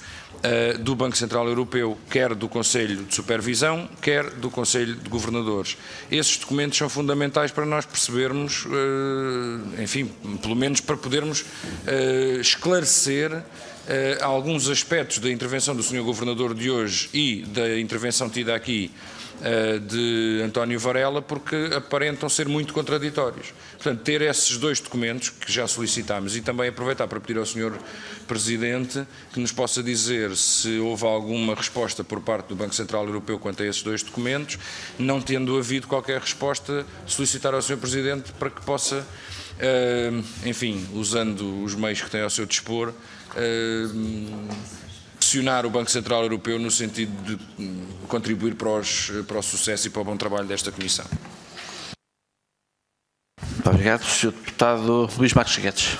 do Banco Central Europeu, quer do Conselho de Supervisão, quer do Conselho de Governadores. Esses documentos são fundamentais para nós percebermos, enfim, pelo menos para podermos esclarecer alguns aspectos da intervenção do Sr. Governador de hoje e da intervenção tida aqui de António Varela, porque aparentam ser muito contraditórios. Portanto, ter esses 2 documentos que já solicitámos e também aproveitar para pedir ao Sr. Presidente que nos possa dizer se houve alguma resposta por parte do Banco Central Europeu quanto a esses 2 documentos, não tendo havido qualquer resposta, solicitar ao Sr. Presidente para que possa, enfim, usando os meios que tem ao seu dispor, pressionar o Banco Central Europeu no sentido de contribuir para o sucesso e para o bom trabalho desta Comissão. Muito obrigado. Sr. Deputado Luís Marcos Guedes.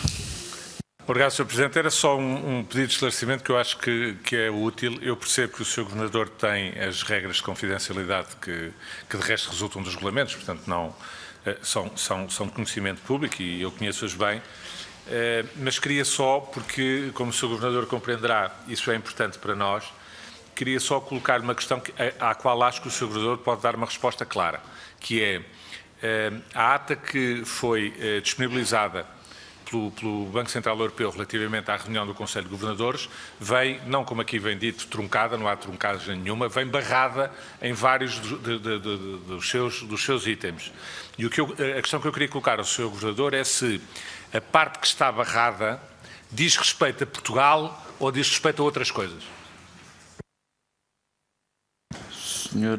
Obrigado, Sr. Presidente. Era só um pedido de esclarecimento que eu acho que é útil. Eu percebo que o Sr. Governador tem as regras de confidencialidade que de resto resultam dos regulamentos, portanto não são de conhecimento público e eu conheço-as bem. Mas queria só, porque, como o Sr. Governador compreenderá, isso é importante para nós, queria só colocar uma questão à qual acho que o Sr. Governador pode dar uma resposta clara, que é a ata que foi disponibilizada pelo Banco Central Europeu relativamente à reunião do Conselho de Governadores, vem, não como aqui vem dito, truncada, não há truncagem nenhuma, vem barrada em vários dos seus itens. E a questão que eu queria colocar ao Sr. Governador é se a parte que está barrada diz respeito a Portugal ou diz respeito a outras coisas. Sr.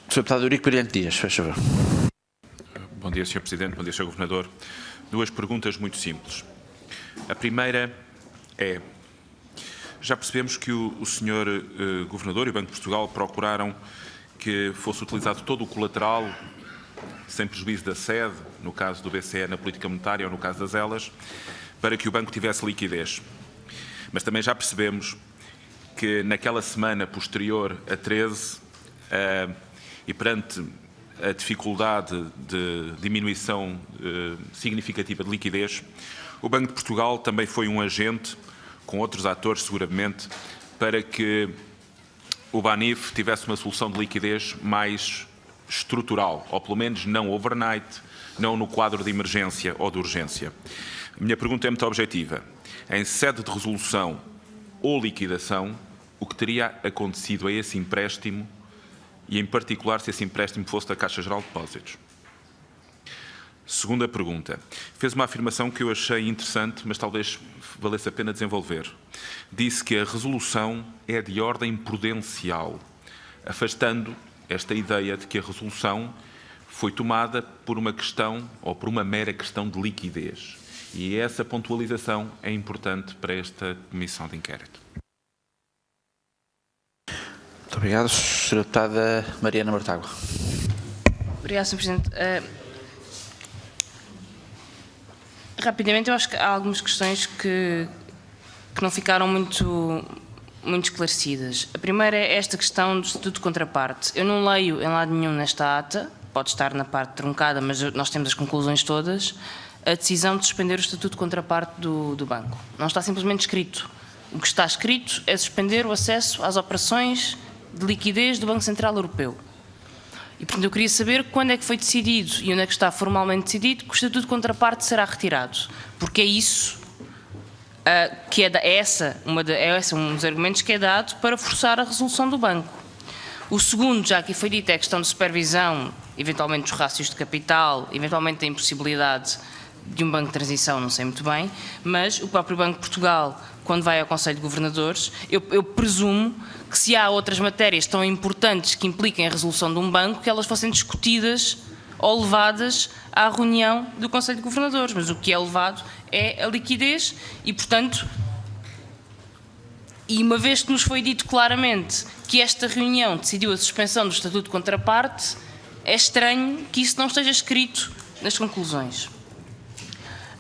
Deputado Eurico Brilhante Dias, faz favor. Bom dia, Sr. Presidente. Bom dia, Sr. Governador. 2 perguntas muito simples. A primeira é, já percebemos que o Sr. Governador e o Banco de Portugal procuraram que fosse utilizado todo o colateral, sem prejuízo da sede, no caso do BCE na política monetária ou no caso das elas, para que o banco tivesse liquidez. Mas também já percebemos que naquela semana posterior a 13, e perante a dificuldade de diminuição significativa de liquidez, o Banco de Portugal também foi um agente, com outros atores seguramente, para que o BANIF tivesse uma solução de liquidez mais estrutural, ou pelo menos não overnight, não no quadro de emergência ou de urgência. A minha pergunta é muito objetiva. Em sede de resolução ou liquidação, o que teria acontecido a esse empréstimo e, em particular, se esse empréstimo fosse da Caixa Geral de Depósitos. Segunda pergunta. Fez uma afirmação que eu achei interessante, mas talvez valesse a pena desenvolver. Disse que a resolução é de ordem prudencial, afastando esta ideia de que a resolução foi tomada por uma questão ou por uma mera questão de liquidez. E essa pontualização é importante para esta comissão de inquérito. Muito obrigado. Sra. Deputada Mariana Mortágua. Obrigada, Sr. Presidente. Rapidamente, eu acho que há algumas questões que não ficaram muito esclarecidas. A primeira é esta questão do Estatuto de Contraparte. Eu não leio em lado nenhum nesta ata, pode estar na parte truncada, mas nós temos as conclusões todas, a decisão de suspender o Estatuto de Contraparte do banco. Não está simplesmente escrito. O que está escrito é suspender o acesso às operações de liquidez do Banco Central Europeu. E, portanto, eu queria saber quando é que foi decidido e onde é que está formalmente decidido que o Estatuto de Contraparte será retirado. Porque é isso que é um dos argumentos que é dado para forçar a resolução do banco. O segundo, já aqui foi dito, é a questão de supervisão, eventualmente dos rácios de capital, eventualmente a impossibilidade de um banco de transição, não sei muito bem, mas o próprio Banco de Portugal, quando vai ao Conselho de Governadores, eu presumo que se há outras matérias tão importantes que impliquem a resolução de um banco, que elas fossem discutidas ou levadas à reunião do Conselho de Governadores, mas o que é levado é a liquidez e, portanto, e uma vez que nos foi dito claramente que esta reunião decidiu a suspensão do Estatuto de Contraparte, é estranho que isso não esteja escrito nas conclusões.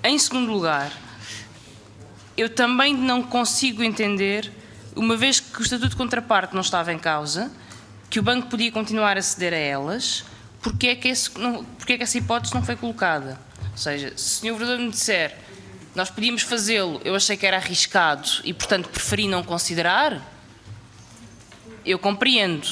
Em segundo lugar, eu também não consigo entender, uma vez que o Estatuto de Contraparte não estava em causa, que o banco podia continuar a ceder a elas, porque é que essa hipótese não foi colocada? Ou seja, se o Sr. Governador me disser nós podíamos fazê-lo, eu achei que era arriscado e, portanto, preferi não considerar, eu compreendo.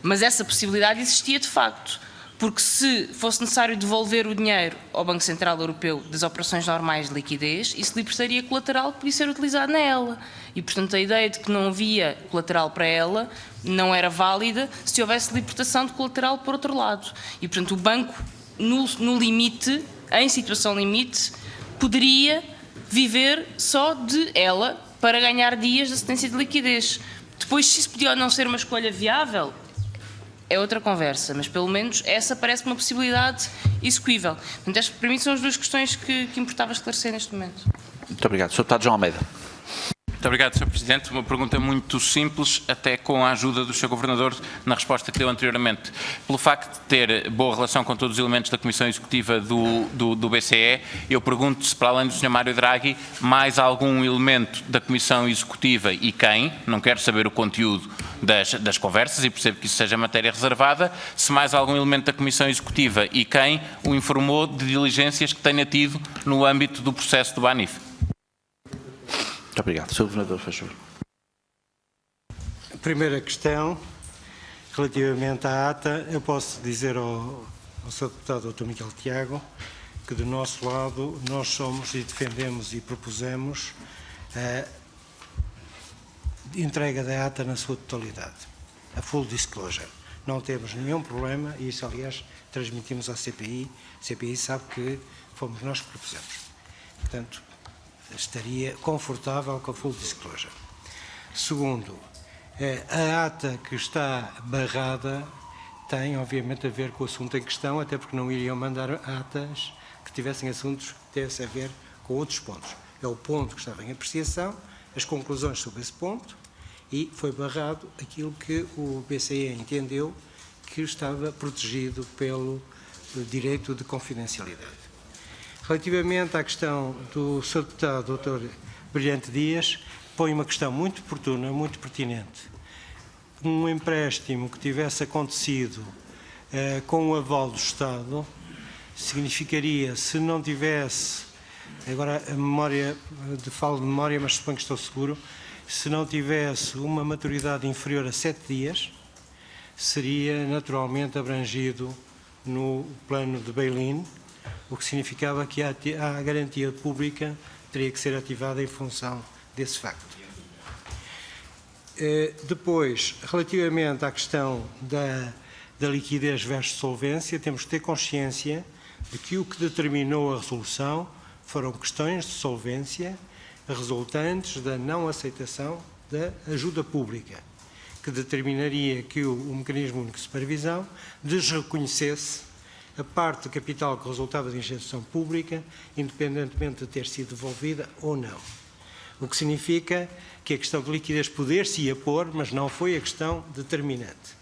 Mas essa possibilidade existia de facto. Porque se fosse necessário devolver o dinheiro ao Banco Central Europeu das operações normais de liquidez, isso libertaria colateral que podia ser utilizado nela. E, portanto, a ideia de que não havia colateral para ela não era válida se houvesse libertação de colateral por outro lado. E, portanto, o banco, no limite, em situação limite, poderia viver só de ela para ganhar dias de assistência de liquidez. Depois, se isso podia ou não ser uma escolha viável, é outra conversa, mas pelo menos essa parece uma possibilidade execuível. Portanto, estas para mim são as duas questões que importava esclarecer neste momento. Muito obrigado. Sr. Deputado João Almeida. Muito obrigado, Sr. Presidente. Uma pergunta muito simples, até com a ajuda do Sr. Governador na resposta que deu anteriormente. Pelo facto de ter boa relação com todos os elementos da Comissão Executiva do BCE, eu pergunto se, para além do Sr. Mário Draghi, mais algum elemento da Comissão Executiva e quem, não quero saber o conteúdo das conversas e percebo que isso seja matéria reservada, se mais algum elemento da Comissão Executiva e quem o informou de diligências que tenha tido no âmbito do processo do Banif. Muito obrigado. Sr. Governador, faz favor. A primeira questão, relativamente à ata, eu posso dizer ao Sr. Deputado Dr. Miguel Tiago que, do nosso lado, nós somos e defendemos e propusemos a entrega da ata na sua totalidade, a full disclosure. Não temos nenhum problema e isso, aliás, transmitimos à CPI. A CPI sabe que fomos nós que propusemos. Portanto, estaria confortável com a full disclosure. Segundo, a ata que está barrada tem, obviamente, a ver com o assunto em questão, até porque não iriam mandar atas que tivessem assuntos que tivessem a ver com outros pontos. É o ponto que estava em apreciação, as conclusões sobre esse ponto, e foi barrado aquilo que o BCE entendeu que estava protegido pelo direito de confidencialidade. Relativamente à questão do Sr. Deputado Dr. Brilhante Dias, põe uma questão muito oportuna, muito pertinente. Um empréstimo que tivesse acontecido com o aval do Estado significaria, se não tivesse, agora a memória, falo de memória, mas suponho que estou seguro, se não tivesse uma maturidade inferior a 7 dias, seria naturalmente abrangido no plano de bail-in, o que significava que a garantia pública teria que ser ativada em função desse facto. Depois, relativamente à questão da liquidez versus solvência, temos que ter consciência de que o que determinou a resolução foram questões de solvência resultantes da não aceitação da ajuda pública, que determinaria que o Mecanismo Único de Supervisão desreconhecesse a parte de capital que resultava de injeção pública, independentemente de ter sido devolvida ou não. O que significa que a questão de liquidez poder-se-ia pôr, mas não foi a questão determinante.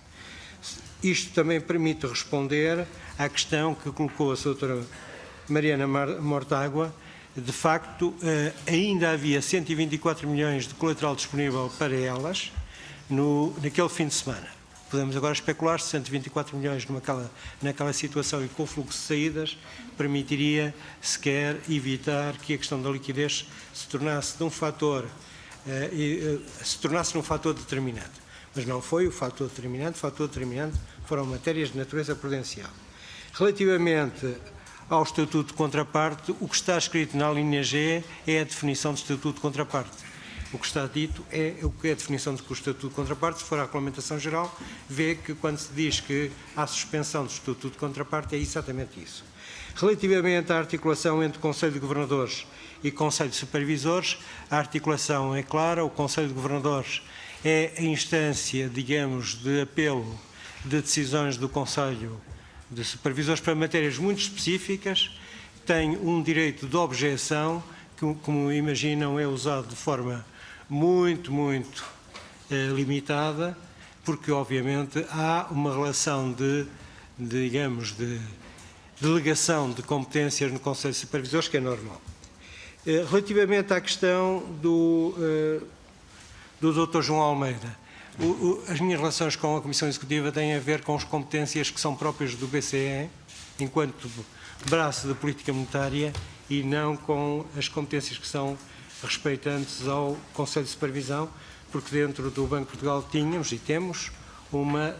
Isto também permite responder à questão que colocou a Sra. Mariana Mortágua. De facto, ainda havia 124 milhões de colateral disponível para elas naquele fim de semana. Podemos agora especular se 124 milhões naquela situação e com o fluxo de saídas permitiria sequer evitar que a questão da liquidez se tornasse num fator determinante. Mas não foi o fator determinante. O fator determinante foram matérias de natureza prudencial. Relativamente ao Estatuto de Contraparte, o que está escrito na linha G é a definição de Estatuto de Contraparte. O que está dito é o que é a definição do Estatuto de Contraparte. Se for a regulamentação geral, vê que quando se diz que há suspensão do Estatuto de Contraparte, é exatamente isso. Relativamente à articulação entre Conselho de Governadores e Conselho de Supervisores, a articulação é clara. O Conselho de Governadores é a instância, digamos, de apelo de decisões do Conselho de Supervisores para matérias muito específicas, tem um direito de objeção que, como imaginam, é usado de forma muito limitada, porque, obviamente, há uma relação de delegação de competências no Conselho de Supervisores, que é normal. Relativamente à questão do Dr. João Almeida, as minhas relações com a Comissão Executiva têm a ver com as competências que são próprias do BCE, enquanto braço da política monetária, e não com as competências que são respeitantes ao Conselho de Supervisão, porque dentro do Banco de Portugal tínhamos e temos uma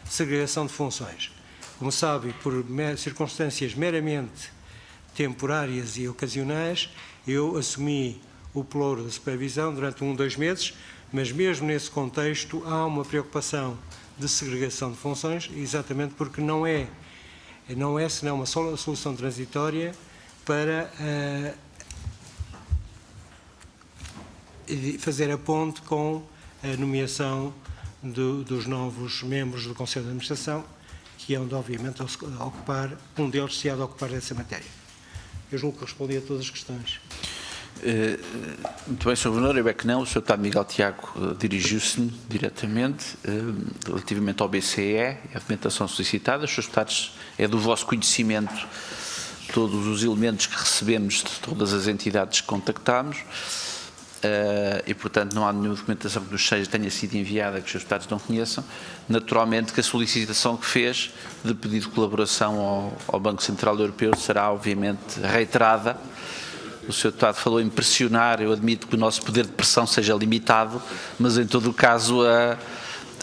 segregação de funções. Como sabe, por circunstâncias meramente temporárias e ocasionais, eu assumi o pelouro da supervisão durante 1 ou 2 meses, mas mesmo nesse contexto há uma preocupação de segregação de funções, exatamente porque não é senão uma solução transitória para fazer a ponte com a nomeação dos novos membros do Conselho de Administração, que é onde, obviamente, um deles se há de ocupar dessa matéria. Eu julgo que respondi a todas as questões. Muito bem, Sr. Governador, eu é que não. O Sr. Deputado Miguel Tiago dirigiu-se-me diretamente relativamente ao BCE, a documentação solicitada. Os Srs. Deputados, é do vosso conhecimento todos os elementos que recebemos de todas as entidades que contactámos e, portanto, não há nenhuma documentação que nos tenha sido enviada que os Srs. Deputados não conheçam. Naturalmente que a solicitação que fez de pedido de colaboração ao Banco Central Europeu será, obviamente, reiterada. O Sr. Deputado falou em pressionar, eu admito que o nosso poder de pressão seja limitado, mas em todo o caso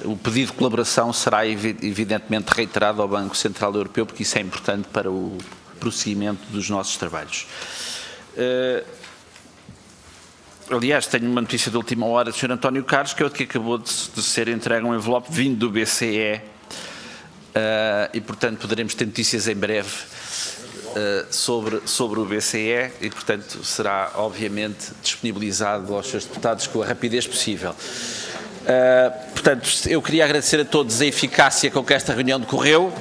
o pedido de colaboração será evidentemente reiterado ao Banco Central Europeu, porque isso é importante para o prosseguimento dos nossos trabalhos. Aliás, tenho uma notícia de última hora do Sr. António Carlos, que é o que acabou de ser entregue um envelope vindo do BCE e, portanto, poderemos ter notícias em breve sobre o BCE e, portanto, será obviamente disponibilizado aos seus deputados com a rapidez possível. Portanto, eu queria agradecer a todos a eficácia com que esta reunião decorreu,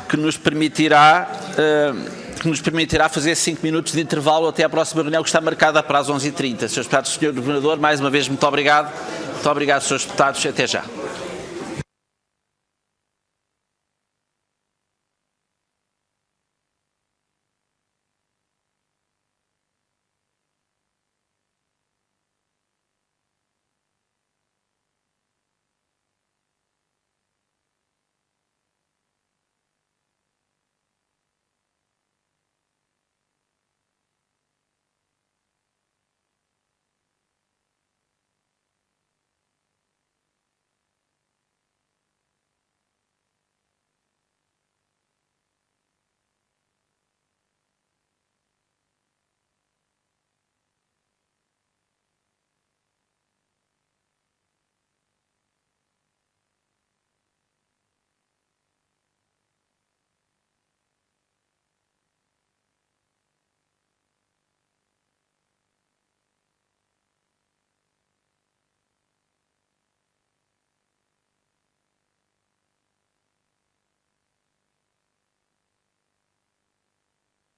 que nos permitirá fazer 5 minutos de intervalo até à próxima reunião, que está marcada para as 11h30. Srs. Deputados, Sr. Governador, mais uma vez, muito obrigado. Muito obrigado, Srs. Deputados. Até já.